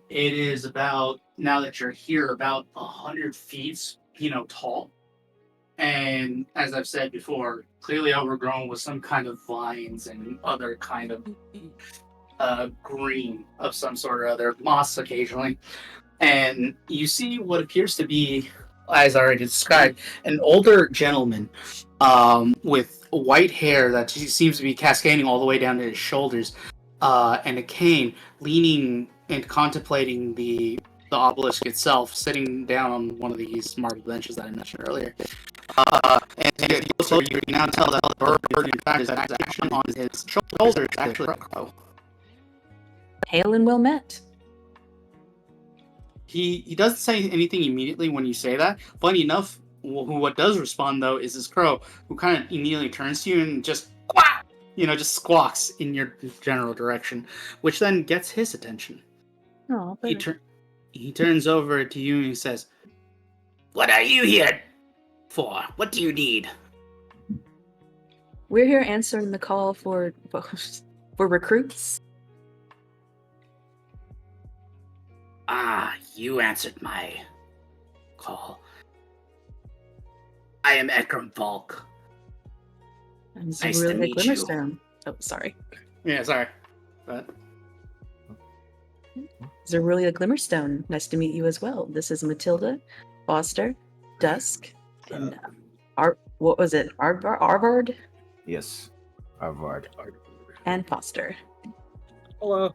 It is about, now that you're here, about 100 feet, tall. And as I've said before, clearly overgrown with some kind of vines and other kind of green of some sort or other, moss occasionally. And you see what appears to be, as I already described, an older gentleman with white hair that seems to be cascading all the way down to his shoulders, and a cane, leaning and contemplating the obelisk itself, sitting down on one of these marble benches that I mentioned earlier. And also, you can now tell that the bird, in fact, is actually on his shoulder. It's actually a crow. Hail and well met. He doesn't say anything immediately when you say that. Funny enough, what does respond though is this crow, who kind of immediately turns to you and just quack, just squawks in your general direction, which then gets his attention. Oh, He turns over to you and he says, "What are you here for? What do you need?" We're here answering the call for recruits. Ah, you answered my call. I am Ekram Volk. I'm Nice to meet you. Glimmerstone. Oh, sorry. Yeah, sorry. But Zerulia Glimmerstone, nice to meet you as well. This is Matilda, Foster, Dusk, and what was it? Arvard? Yes, Arvard. And Foster. Hello.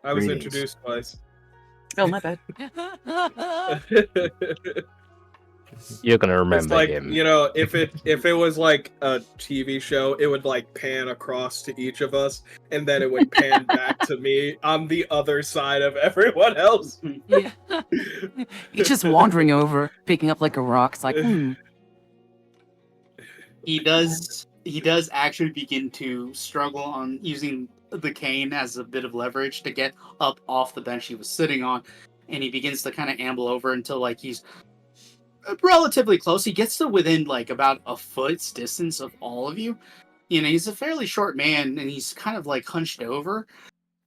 I was Greetings. introduced twice. Oh, my bad. You're gonna It's remember like, him. you know, if it was like a TV show, it would like pan across to each of us, and then it would pan back to me on the other side of everyone else. Yeah. He's just wandering over, picking up like a rock. It's like, he does actually begin to struggle on using the cane as a bit of leverage to get up off the bench he was sitting on, and he begins to kind of amble over until like he's relatively close. He gets to within like about a foot's distance of all of you. You know, he's a fairly short man, and he's kind of like hunched over.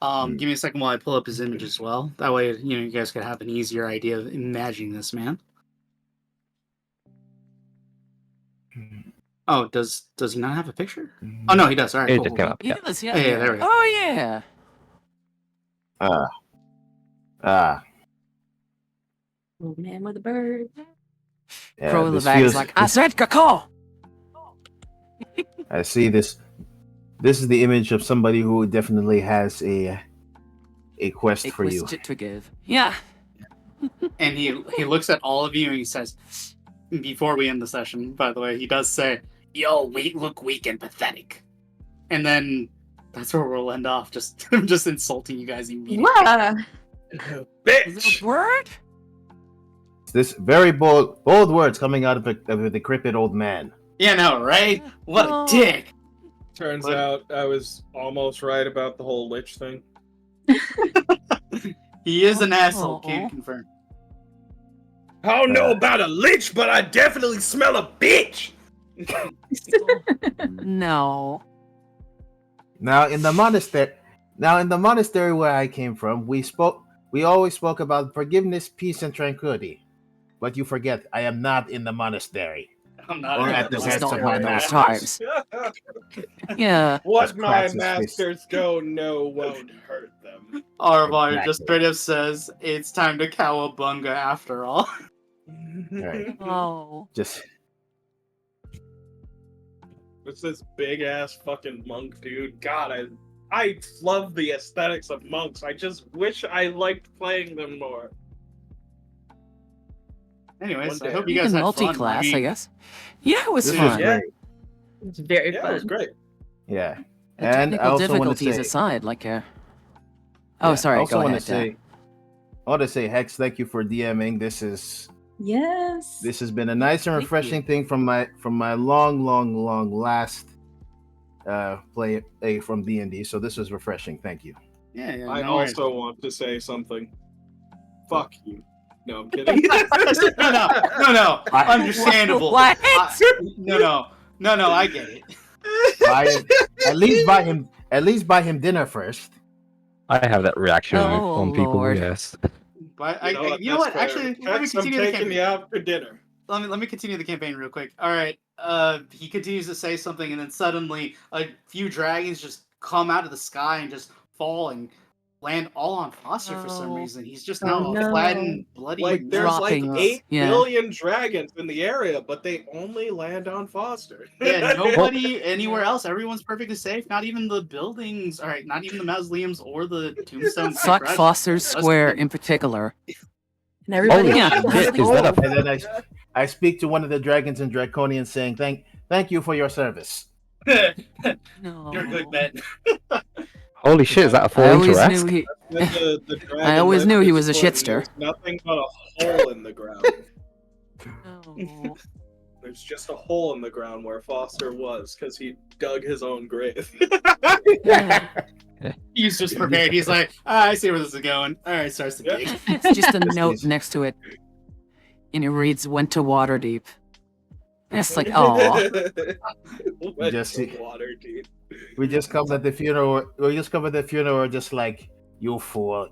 Give me a second while I pull up his image as well. That way, you know, you guys could have an easier idea of imagining this man. Oh, does he not have a picture? Oh no, he does. All right, It cool, just cool, came cool. up. yeah, Yeah, there we go. Oh, yeah. Old man with a bird. Yeah, Crow in the this bag is feels- like, I said caw. I see this. This is the image of somebody who definitely has a quest A for you. quest to give. Yeah. And he looks at all of you and he says, before we end the session, by the way, he does say, "Yo, we look weak and pathetic." And then that's where we'll end off. Just insulting you guys immediately. Wow. Bitch! Word? This very bold words coming out of a decrepit old man. Yeah, no, right? What Oh. a dick. Turns What? out I was almost right about the whole lich thing. He is an asshole, Aw. can't confirm. I don't know about a lich, but I definitely smell a bitch! No. Now in the monastery where I came from, we always spoke about forgiveness, peace, and tranquility. But you forget, I am not in the monastery. I'm not Or in at that the This is best not of one my of those masters. times. Yeah. What As my cracks his masters go know won't hurt them. Arvar just Exactly. straight up says, "It's time to cowabunga after all." Right. Oh. Just It's this big ass fucking monk, dude. God, I love the aesthetics of monks. I just wish I liked playing them more. Anyways, One I day. hope you You guys can had multi-class, fun. I guess. Yeah, it was this fun. was Yeah. great. It's very Yeah, fun. it was great. Yeah. The And I technical also want to difficulties say, aside, like, oh, I sorry, also go want ahead. to say, I want to say, Hex, thank you for DMing. This Yes. has been a nice and Thank refreshing thing from my long last play from D&D. So this was refreshing. Thank you. Yeah, I no worries. also want to say something. Fuck you. No, I'm kidding. no. Understandable. What? No, I get it. At least buy him dinner first. I have that reaction Oh, on people. Lord. Yes. But You know what? Actually, let me Hex, I'm continue the taking campaign. you out for dinner. Let me continue the campaign real quick. All right. He continues to say something, and then suddenly a few dragons just come out of the sky and just fall and land all on Foster for some No. reason. He's just Oh, now no. flattened, bloody. Like, there's like dropping us. 8 Yeah. billion dragons in the area, but they only land on Foster. Yeah, nobody anywhere else. Everyone's perfectly safe. Not even the buildings. All right, not even the mausoleums or the tombstones. Fuck Right. Foster Square good. in particular. And everybody Holy else shit, has is to that go. a- And then I speak to one of the dragons in Draconian saying, thank you for your service. No. You're good, man. Holy shit, is that a I full always knew interact? he. When the dragon I always left knew he his was a foot, shitster. There's nothing but a hole in the ground. No. There's just a hole in the ground where Foster was, because he dug his own grave. He's just prepared. He's like, I see where this is going. All right, starts to dig. It's just a note next to it, and it reads, "Went to Waterdeep." And it's like, oh, Went Just to see- Waterdeep. We just come at the funeral. We're just like, you fool.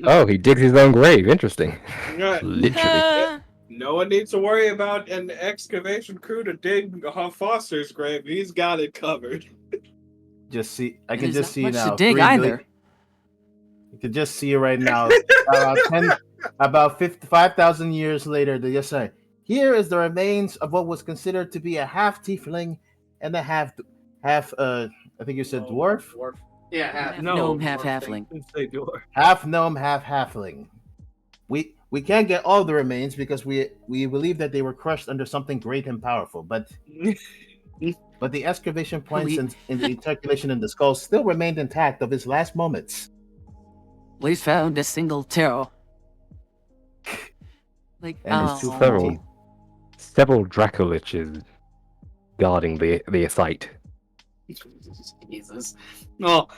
Oh, he digs his own grave. Interesting. Right. Literally. No one needs to worry about an excavation crew to dig Foster's grave. He's got it covered. just see. I And can there's just not see you much to now. dig 3 either. You can just see you right now. About 5,000 years later, they just say, "Here is the remains of what was considered to be a half tiefling and a half. I think you said dwarf, Yeah, Half No, gnome, half dwarf halfling. thing. Say dwarf. half gnome, half halfling. We can't get all the remains because we believe that they were crushed under something great and powerful, but the excavation points We- and the ejaculation in the skull still remained intact of his last moments. We found a single toe. Like, And his two oh. front teeth. Several Dracoliches guarding the site. Jesus. Well,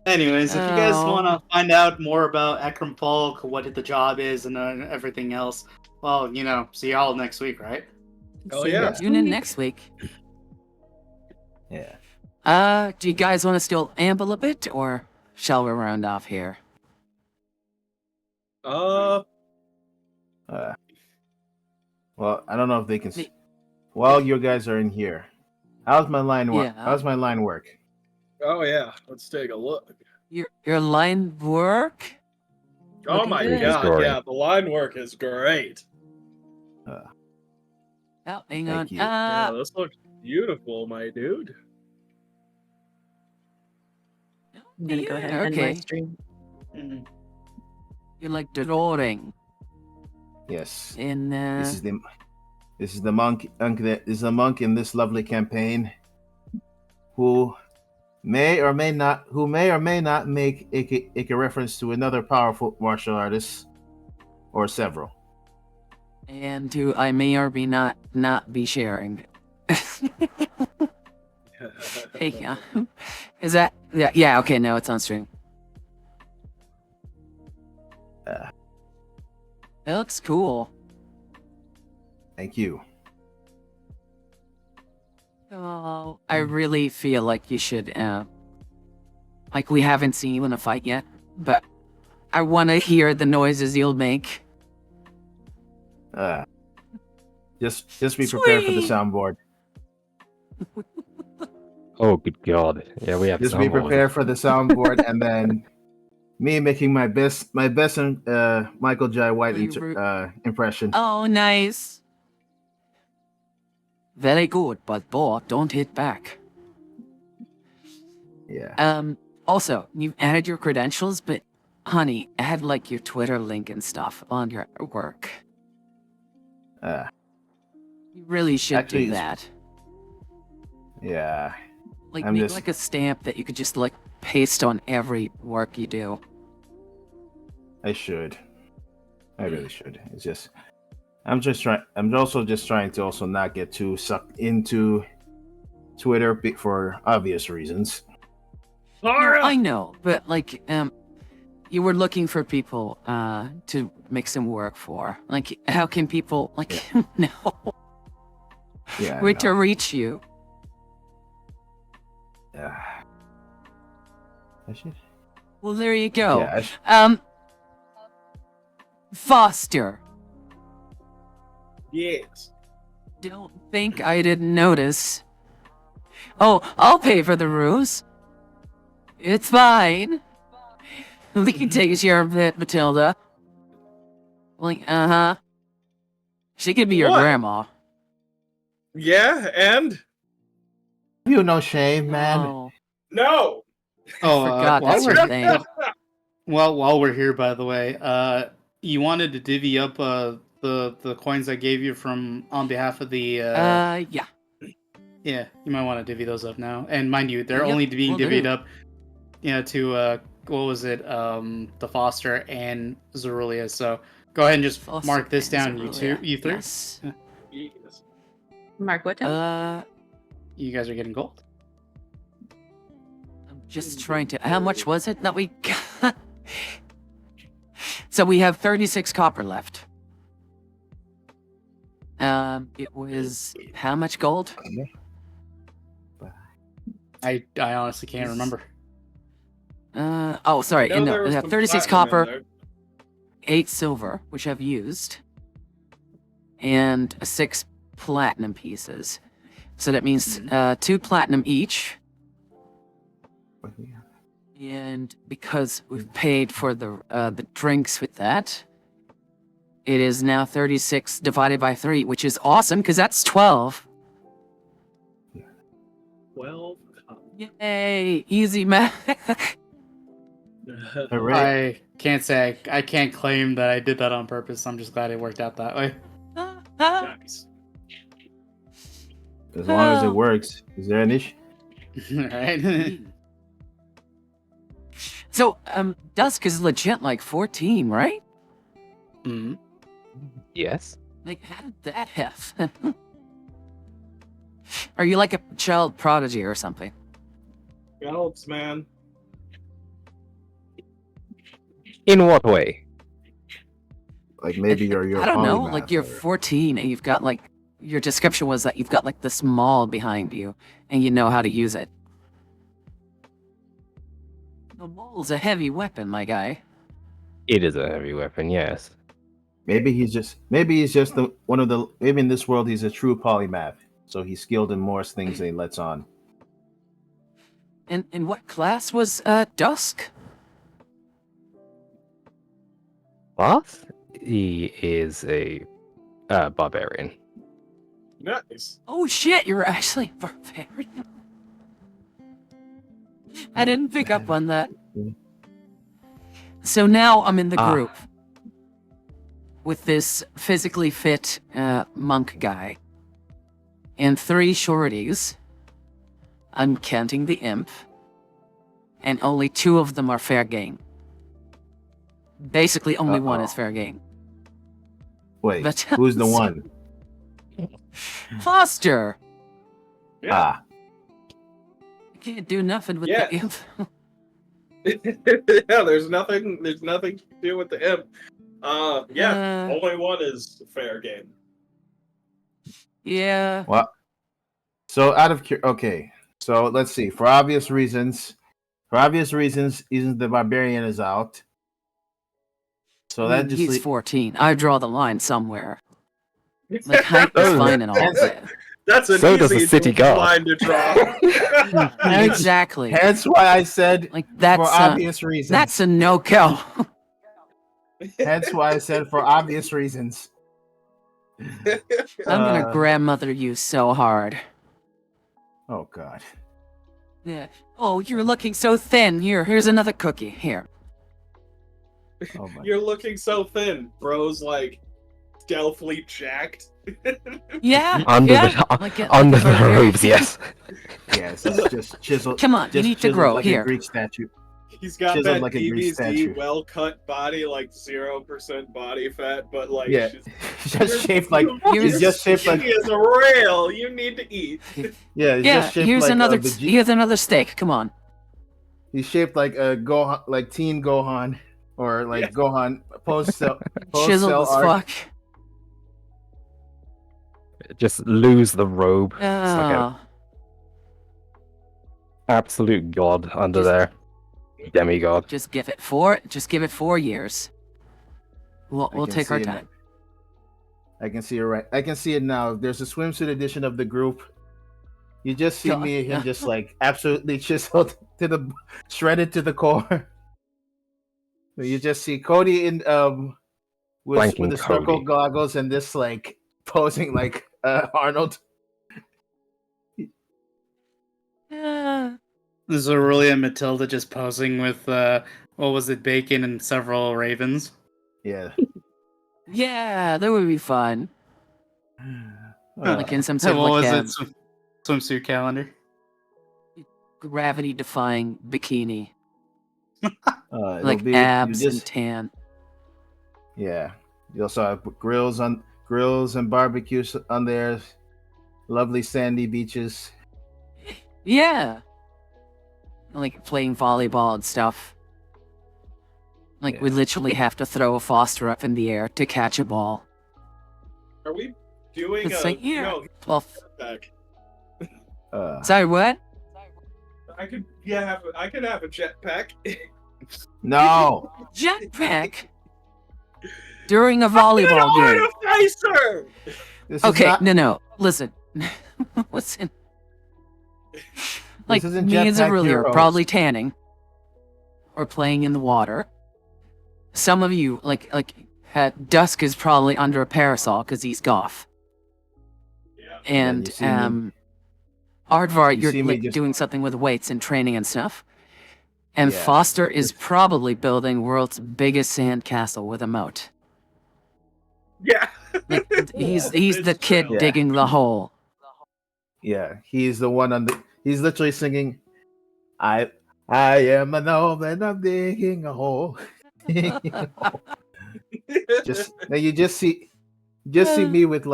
anyways, if you guys Oh. want to find out more about Ekram Falk, what the job is, and everything else, well, see y'all next week, right? Oh, See you yeah. next Tune in week. next week. Yeah. Do you guys want to still amble a bit, or shall we round off here? Well, I don't know if they can. Me- While you guys are in here, how's my line work? Yeah. How's my line work? Oh yeah, let's take a look. Your line work? Oh Looking my good. god, Story. yeah, the line work is great. Oh, hang Thank on. you. Yeah, this looks beautiful, my dude. I'm gonna go ahead and end my okay. stream. You like drawing Yes. in This is the monk. This is a monk in this lovely campaign, who may or may not make a reference to another powerful martial artist, or several. and who I may or may not be sharing. Hey, yeah. Is that yeah, okay, no, it's on stream. It looks cool. Thank you. Oh, I really feel like you should like, we haven't seen you in a fight yet, but I want to hear the noises you'll make. Just be prepared for the Sweet. soundboard. Oh, good God! Yeah, we have. Just be someone. prepared for the soundboard, and then me making my best Michael Jai White impression. Oh, nice. Very good, but boy, don't hit back. Yeah. Also, you've added your credentials, but honey, add like your Twitter link and stuff on your work. You really should Actually, do that. Yeah. Like, I'm make just- like a stamp that you could just like paste on every work you do. I should. I really should. It's just, I'm also just trying to also not get too sucked into Twitter for obvious reasons. No, I know, but like, you were looking for people to make some work for. Like, how can people like no Yeah. I where to know. reach you? Yeah. I should. Well, there you go. Yeah. Foster. Yes. Don't think I didn't notice. Oh, I'll pay for the ruse. It's fine. We can take a share of it, Matilda. Like, she could be your What? grandma. Yeah, and You no shame, man. Oh, no. forgot while that's we're your thing. while we're here, by the way, you wanted to divvy up the coins I gave you from on behalf of the Yeah. yeah, you might want to divvy those up now. And mind you, they're Yep, only being will divvied do. up, to what was it, the Foster and Zerulia. So go ahead and just Foster mark this and down, you Zerulia. two, you three. Yes. Yes. Mark, what time? You guys are getting gold. I'm just trying to. How much was it that we got? So we have 36 copper left. It was how much gold? I honestly can't remember. Oh, sorry. No, there we was have some 36 platinum in copper, there. 8 silver, which I've used, and 6 platinum pieces. So that means 2 platinum each. And because we've paid for the drinks with that, it is now 36 divided by 3, which is awesome because that's 12. 12. Yay, easy math. Hooray. I can't say I can't claim that I did that on purpose. I'm just glad it worked out that way. Nice. As long as it works. Is there an issue? Right? So, Dusk is legit like 14, right? Mhm. Yes. Like, how did that happen? Are you like a child prodigy or something? Helps, man. In what way? Like maybe you're I don't know, polymath like you're or- 14 and you've got like, your description was that you've got like this maul behind you and you know how to use it. The maul's a heavy weapon, my guy. It is a heavy weapon, yes. Maybe he's just maybe in this world he's a true polymath. So he's skilled in more things than he lets on. And what class was Dusk? What? He is a barbarian. Nice. Oh shit, you're actually a barbarian. I didn't pick up on that. So now I'm in the group with this physically fit monk guy and 3 shorties. I'm counting the imp, and only 2 of them are fair game. Basically, only one is fair game. Wait, But- who's the one? Foster! Yeah. I can't do nothing with Yeah. the imp. Yeah, there's nothing to do with the imp. Only one is fair game. Yeah. What? So okay. So let's see. For obvious reasons, isn't the barbarian is out. So that just He's 14. I draw the line somewhere. Like, height is Oh. fine and all that. That's an So does easy the city guard. line to draw. Exactly. Hence why I said Like, for that's obvious reasons. that's a no-go. Hence why I said for obvious reasons. I'm gonna grandmother you so hard. Oh God. Yeah. Oh, you're looking so thin. Here's another cookie. Here. Oh my. You're looking so thin, bro's like stealthily jacked. Yeah. Under yeah. the Like it- under like the barbarian. robes, yes. Yes, it's just chiseled. Come on, you just need to chiseled grow. like Here. a Greek statue. He's got Chiseled that like a Greek DBZ statue. well cut body, like 0% body fat, but like Yeah. she's Just shaped like Here's- he's just shaped like she is a rail. You need to eat. yeah. He's Yeah. just shaped Here's like another. Vegeta. Here's another steak. Come on. He's shaped like a Gohan, like Teen Gohan, or like Yeah. Gohan post cell Chiseled as art. fuck. Just lose the robe. It's like Oh. an absolute god under Just- there. Demigod. Just give it 4. Just give it 4 years. We'll I can take our see it. time. I can see it right. I can see it now. There's a swimsuit edition of the group. You just see God, me and him yeah. just like absolutely chiseled to the shredded to the core. You just see Cody in with Blanking the circle Cody. goggles and this like posing like Arnold. Yeah. There's Aurelia and Matilda just posing with what was it, bacon and several ravens. Yeah. Yeah, that would be fun. Like in some sort of What like was it? Swimsuit calendar. gravity-defying bikini, it'll like be- abs you and just- tan. Yeah. You also have grills and barbecues on there. Lovely sandy beaches. Yeah. Like playing volleyball and stuff. Like we literally have to throw a Foster up in the air to catch a ball. Are we doing It's a like, yeah. no Well, back? sorry, what? I could have a jetpack. No. Jetpack? During a volleyball game. Artificer! This is Okay, not- no. Listen. Listen. Like isn't me as a Jetpack ruler, Heroes. probably tanning or playing in the water. Some of you, Dusk is probably under a parasol because he's goth. And you see me- Aardvar, you you're see me just- doing something with weights and training and stuff. And Yeah, Foster is probably building world's biggest sand castle with a moat. Yeah. Like, he's the It's kid true. digging the hole. Yeah, he's the one on the. He's literally singing, I am a Nomad, I'm digging a hole." just now you just see me with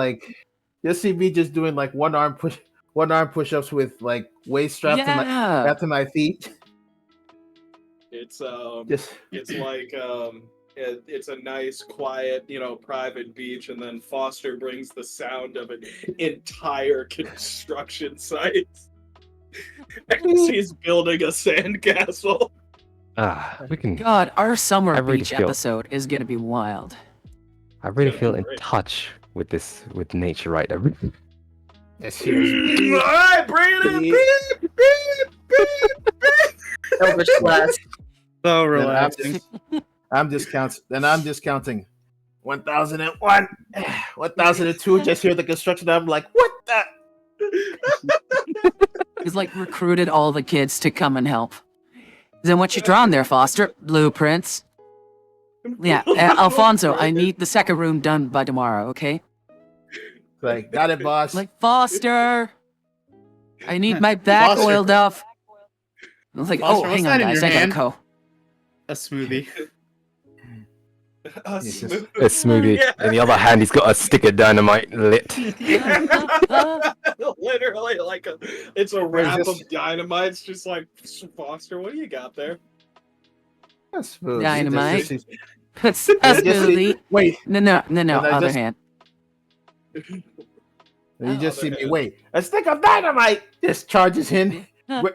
just see me just doing like one arm push-ups with like waist strapped to my feet. It's Just it's like it's a nice quiet, private beach, and then Foster brings the sound of an entire construction site as he's building a sandcastle. We can. God, our summer I really beach feel- episode is gonna be wild. I really gonna feel be in great. touch with nature right now. yes, here's All right, bring it in. Beep, beep, beep, beep. Oversplash. So Then relaxing. I'm just counting 1001, 1002. Just hear the construction. I'm like, what the? He's like recruited all the kids to come and help. Then what you drawing there, Foster? Blueprints. Yeah, Alfonso, I need the second room done by tomorrow, okay? Like, got it, boss. Like, Foster, I need my back Foster. oiled up. I was like, Foster, oh, what's hang that on, in guys, your I gotta hand? go. A smoothie. A It's just- smooth- A smoothie. Yeah. In the other hand, he's got a stick of dynamite lit. Literally, it's a Where's wrap this- of dynamite. It's just like, Foster, what do you got there? That's smooth. Dynamite. Just- That's just- smoothie. Wait, No, And I other just- hand. you just see me. man. Wait, a stick of dynamite just charges in.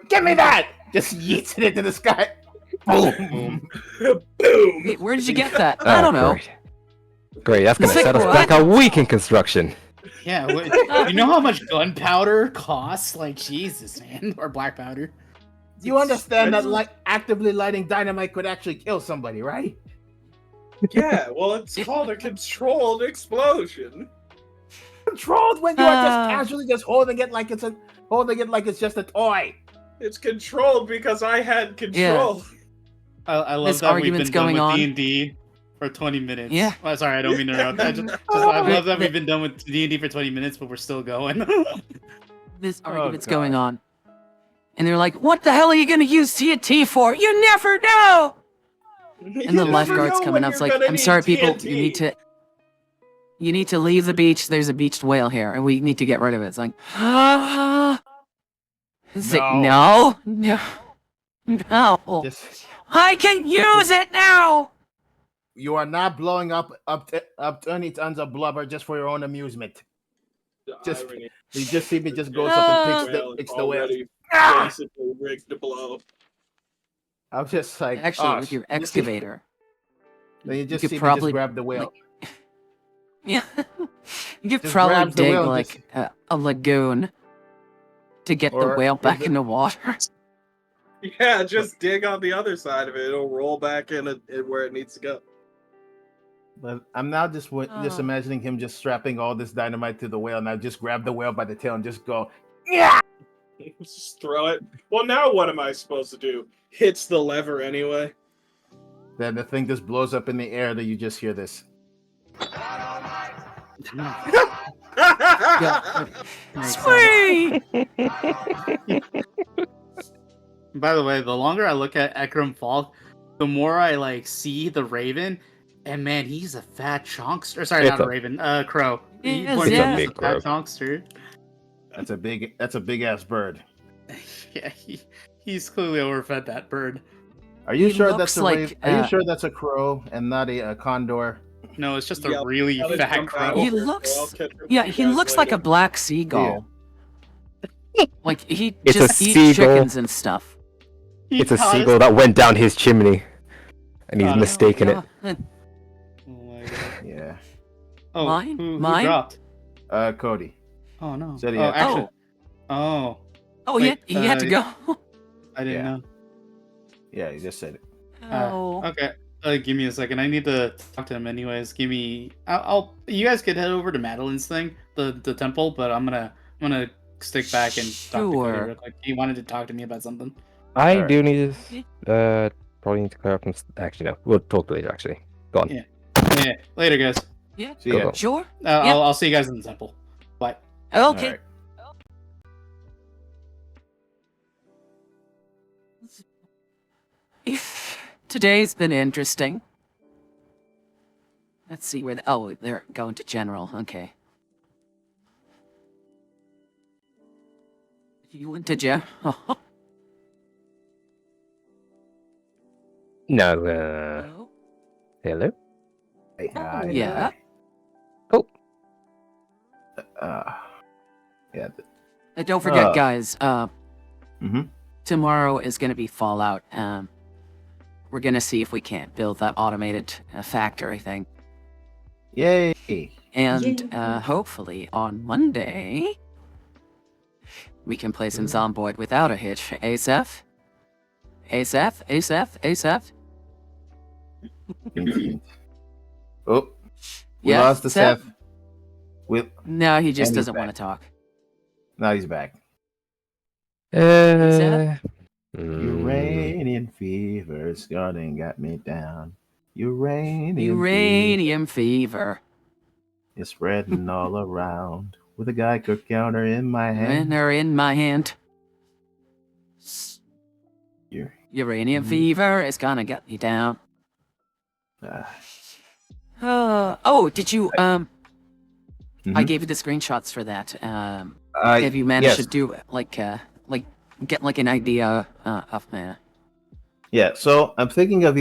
Give me that! Just yeets it into the sky. Boom. Boom! Wait, where did you get that? I don't know. Great, that's gonna It's like set us what? back a week in construction. Yeah, you know how much gunpowder costs? Like, Jesus, man. Or black powder. You understand that actively lighting dynamite could actually kill somebody, right? Yeah, well, it's called a controlled explosion. Controlled when you are just casually just holding it like it's just a toy. It's controlled because I had control. I love This that we've argument's been done going on. with D&D for 20 minutes. Yeah. Oh, sorry, I don't mean to interrupt. I love that we've been done with D&D for 20 minutes, but we're still going. This argument's God. going on. And they're like, what the hell are you gonna use TNT for? You never know! And the lifeguard's coming up. It's like, I'm sorry, people, you need to leave the beach. There's a beached whale here, and we need to get rid of it. It's like, it's like, no. Just I can use it now! you are not blowing up 20 tons of blubber just for your own amusement. Just- You just see me just goes up and picks the whale. already Ah! basically rigged to blow. I'm just like, Actually, with your excavator. Then you just could see me probably, just grab the whale. Yeah. You could Just probably grab the dig whale, like a lagoon to get the Or whale is back it- in the water. Yeah, just dig on the other side of it. It'll roll back in where it needs to go. But I'm now just Oh. imagining him just strapping all this dynamite to the whale, and I just grab the whale by the tail and just go. Just throw it. Well, now what am I supposed to do? Hits the lever anyway. Then the thing just blows up in the air. That you just hear this. Sweet! By the way, the longer I look at Ekram Falk, the more I see the Raven, and man, he's a fat chonkster. Sorry, It's not a a- Raven. Crow. He He is, points yeah. out he's a Big fat crow. chonkster. That's a big ass bird. Yeah, he's clearly overfed that bird. Are you He sure looks that's a like, raven? Are you sure that's a crow and not a condor? No, it's just Yeah, a really I'll fat jump out crow. He over it, looks- so I'll catch her Yeah, for you he guys looks like a later. black seagull. Like he It's a just eats seagull. chickens and stuff. It's a seagull that went down his chimney, and he's Oh, mistaken it. Yeah. Oh my god. Yeah. Oh, Mine? Who Mine? dropped? Cody. Oh no. Said he Oh, had- actually. Oh. Oh, Wait, he had to go. I didn't Yeah. know. Yeah, you just said it. Oh. Okay. Give me a second. I need to talk to him anyways. Give me. I'll. You guys could head over to Madeline's thing, the temple, but I'm gonna stick back and talk to Cody Sure. real quick. He wanted to talk to me about something. I Alright. do need to probably need to clear up some. Actually, no. We'll talk later. Actually, go on. Yeah. Yeah. Later, guys. Yeah. See Go, ya. go. Sure. I'll see you guys in the temple. Bye. Okay. Alright. Today's been interesting. Let's see where they're going to general. Okay. You went to Oh. No. Hello? Hello. Hey, hi, yeah. hi. Oh. Yeah. Don't forget, Oh. guys. Mhm. Tomorrow is going to be Fallout. We're going to see if we can't build that automated factory thing. Yay. And Yay. hopefully on Monday, we can play some Zomboid without a hitch. Seth? Seth? Oh, we Yeah, lost the Seth? Seth. No, he just And he's doesn't want to talk. Now he's back. Seth? Uranian fever's gone and got me down. Uranium fever Uranium fever. is spreading all around. With a Geiger counter in my When hand. they're in my hand. Ur- Uranium fever is gonna get me down. Did you, I Mhm. gave you the screenshots for that. Uh, Have you managed yes. to do it? Get like an idea of Yeah, so I'm thinking of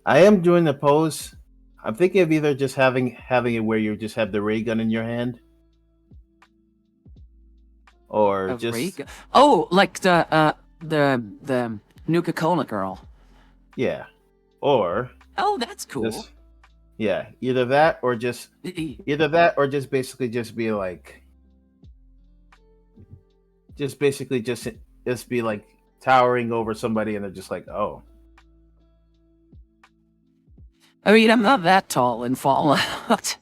I am doing the pose. I'm thinking of either just having it where you just have the ray gun in your hand, or of just Riga. Oh, like the Nuka-Cola girl. yeah, or Oh, that's cool. just yeah, either that or just basically just be like just be like towering over somebody and they're just like, oh. I mean, I'm not that tall in Fallout.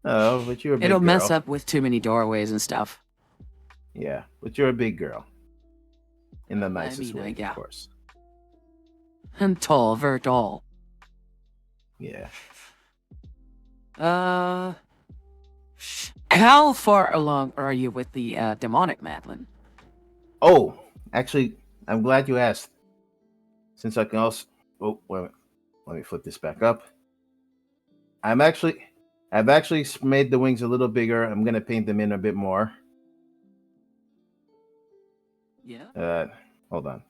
Oh, but you're a big It'll girl. mess up with too many doorways and stuff. Yeah, but you're a big girl. In the I nicest mean, way, yeah. of course. And tall, very tall. Yeah. How far along are you with the demonic Madeline? Oh, actually, I'm glad you asked. Since I can also wait a minute. Let me flip this back up. I've actually made the wings a little bigger. I'm gonna paint them in a bit more. Yeah. Hold on.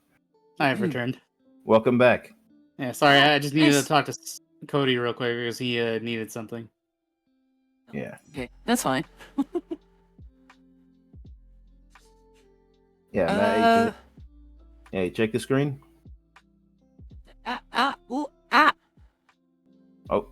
I have returned. Welcome back. Yeah, sorry, I just needed Nice. to talk to Cody real quick because he needed something. Yeah. Okay, that's fine. Yeah. Matt, you check the screen. Ooh. Oh.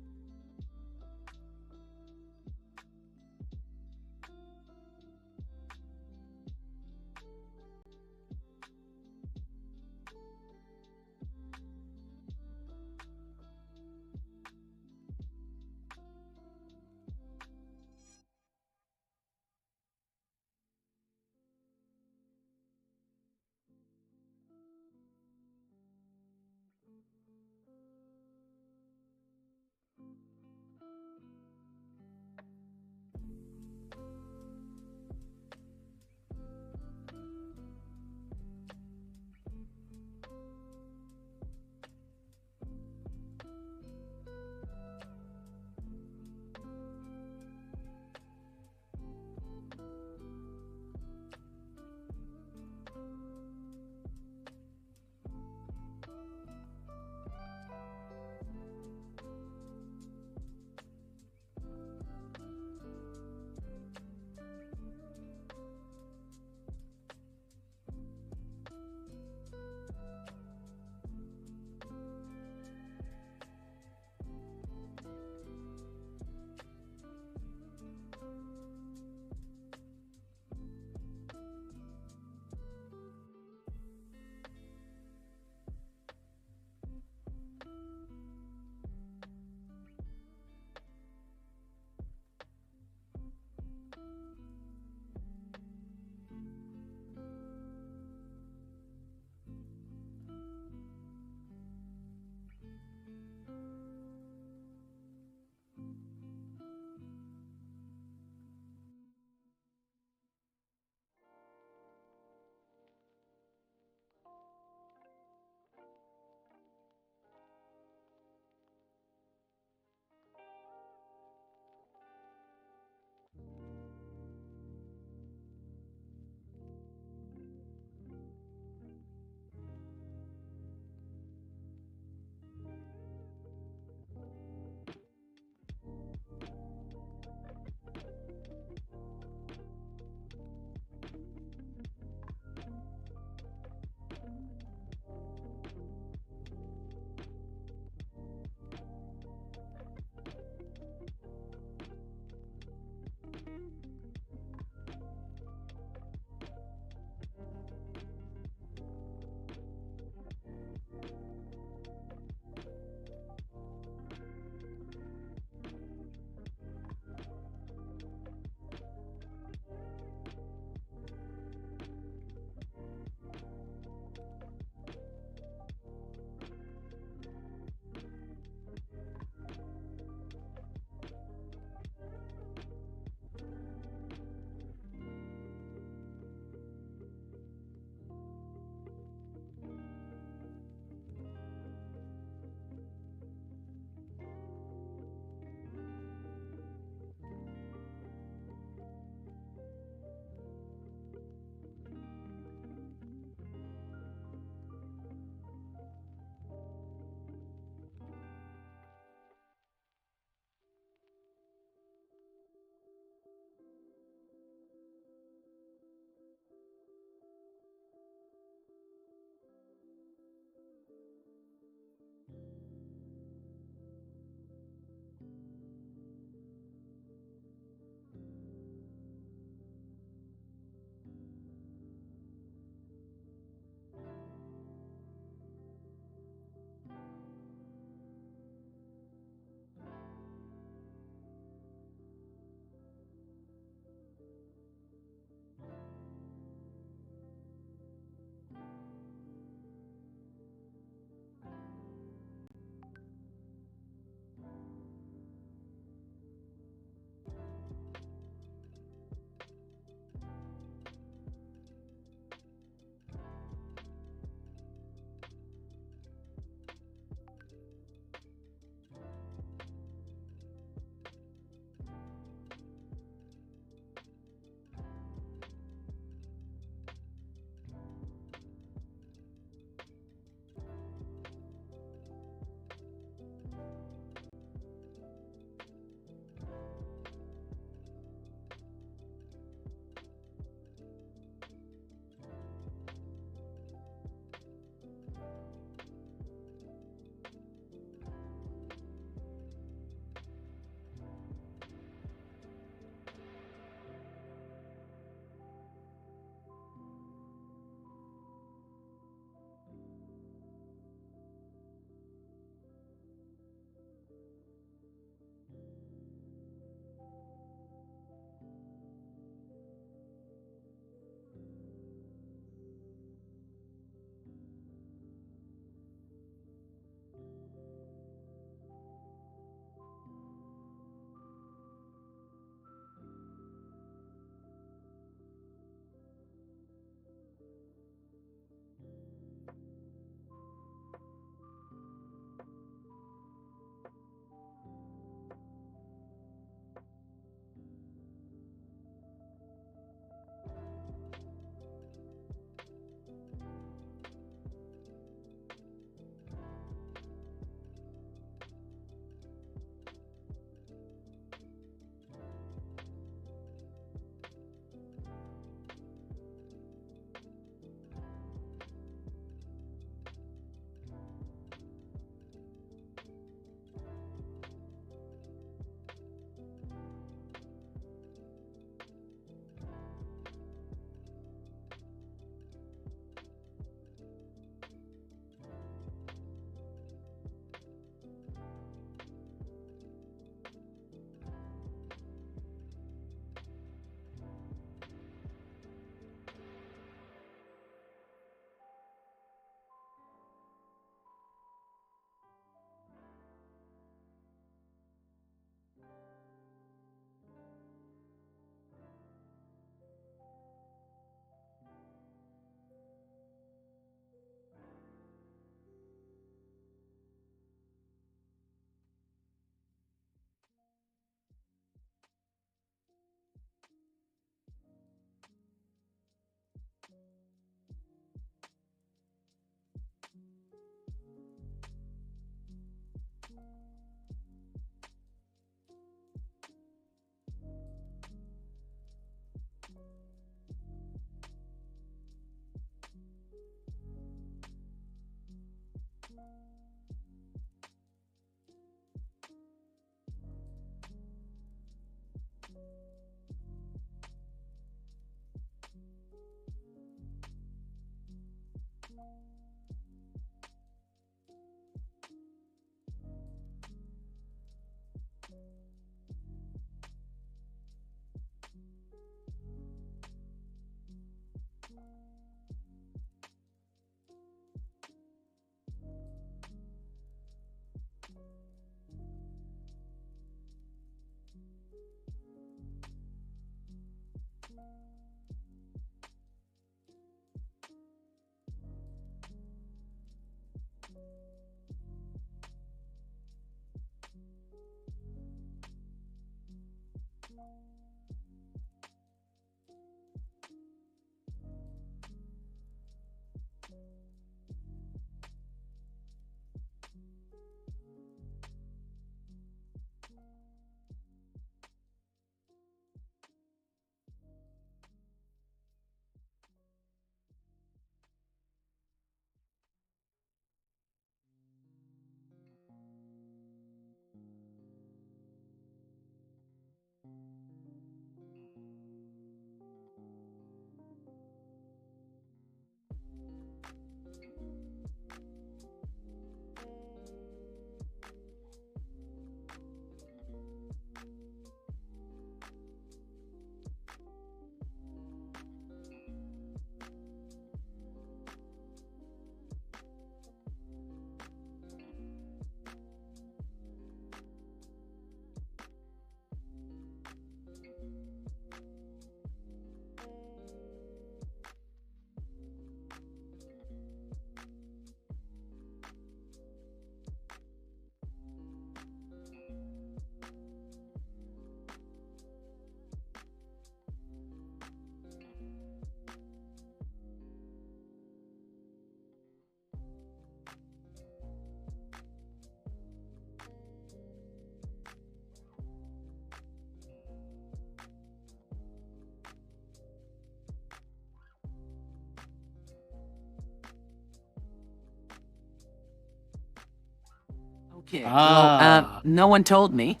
Yeah. Well, no one told me.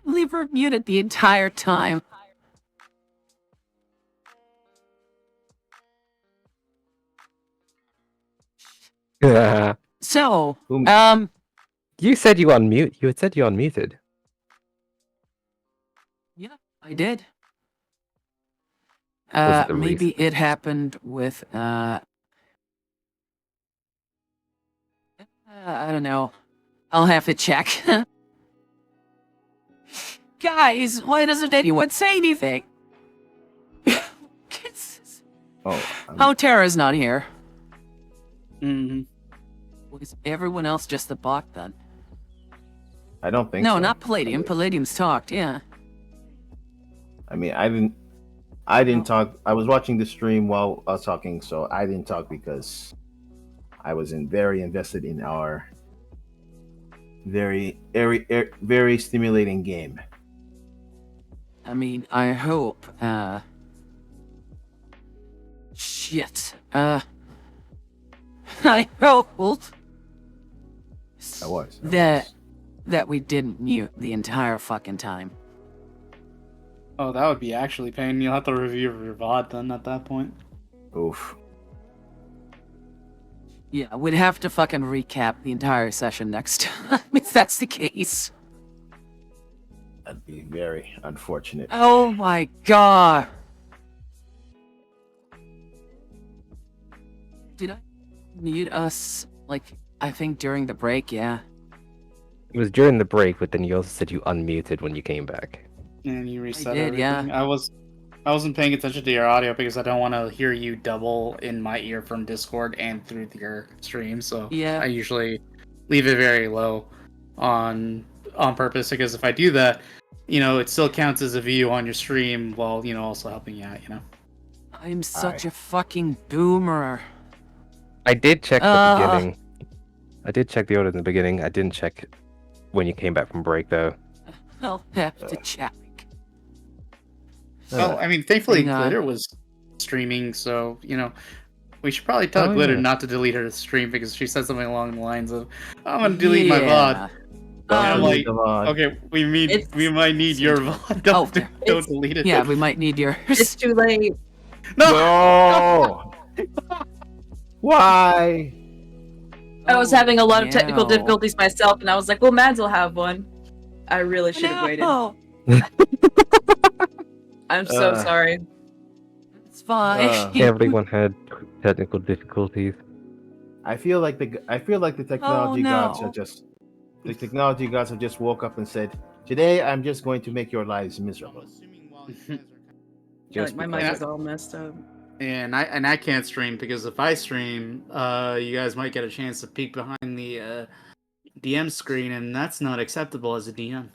Leave her muted the entire time. So, you said you unmute. You had said you unmuted. Yeah, I did. Was it the Maybe reason? it happened with I don't know. I'll have to check. Guys, why doesn't anyone say anything? Oh, Tara's not here. Mm-hmm. Was everyone else just the bot then? I don't think no, so. not Palladium. Palladium's talked, yeah. I mean, I didn't talk. I was watching the stream while I was talking, so I didn't talk because I was very invested in our very stimulating game. I mean, I hope, shit. I hope that we didn't mute the entire fucking time. Oh, that would be actually pain. You'll have to review your VOD then at that point. Oof. Yeah, we'd have to fucking recap the entire session next time if that's the case. That'd be very unfortunate. Oh my god. Did I mute us, like, I think during the break, yeah. It was during the break, but then you also said you unmuted when you came back. And you reset I did, everything. yeah. I wasn't paying attention to your audio because I don't want to hear you double in my ear from Discord and through your stream. So Yeah. I usually leave it very low on purpose, because if I do that, it still counts as a view on your stream while, also helping you out, I'm such a fucking boomer. I did check the beginning. I did check the order in the beginning. I didn't check when you came back from break, though. I'll have to check. Well, I mean, thankfully Glitter was streaming, so, we should probably tell Glitter not to delete her stream because she said something along the lines of, I'm going to delete my VOD. I'm like, okay, we might need your VOD. Don't delete it. Yeah, we might need yours. It's too late. No! Why? I was having a lot of technical difficulties myself, and I was like, well, Mads will have one. I really should have waited. I'm so sorry. It's fine. Everyone had technical difficulties. I feel like the technology gods are just woke up and said, "Today I'm just going to make your lives miserable." My mic is all messed up. And I can't stream because if I stream, you guys might get a chance to peek behind the DM screen, and that's not acceptable as a DM.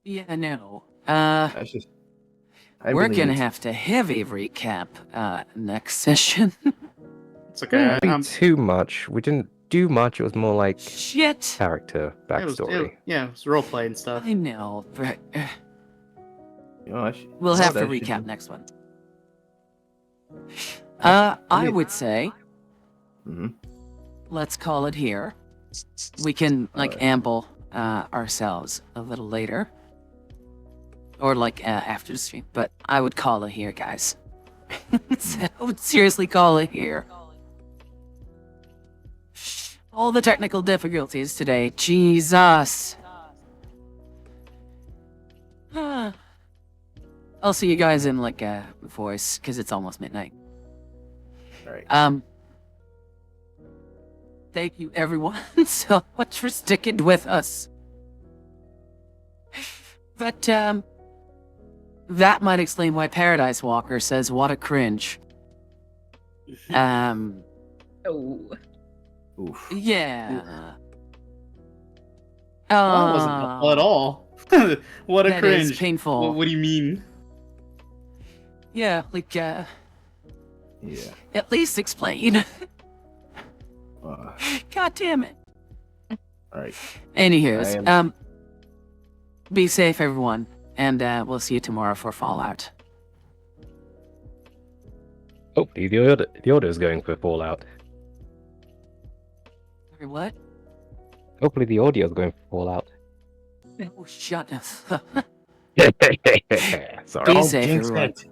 Yeah, no. We're gonna have to heavy recap next session. It's okay. Too much. We didn't do much. It was more like character backstory. It was roleplay and stuff. I know, but we'll have to recap next one. I would say, let's call it here. We can amble ourselves a little later. Or after the stream, but I would call it here, guys. I would seriously call it here. All the technical difficulties today, Jesus. I'll see you guys in voice, because it's almost midnight. All right. Thank you everyone so much for sticking with us. But that might explain why Paradise Walker says, "What a cringe." Oh. Oof. Yeah. Well, that wasn't helpful at all. What a cringe. That is painful. What do you mean? Yeah, Yeah. at least explain. God damn it. All right. Anywho, be safe, everyone, and we'll see you tomorrow for Fallout. Oh, the order is going for Fallout. What? Hopefully the audio is going to fall out. Oh, shut up. Sorry. Be Don't safe, jinx everyone. it.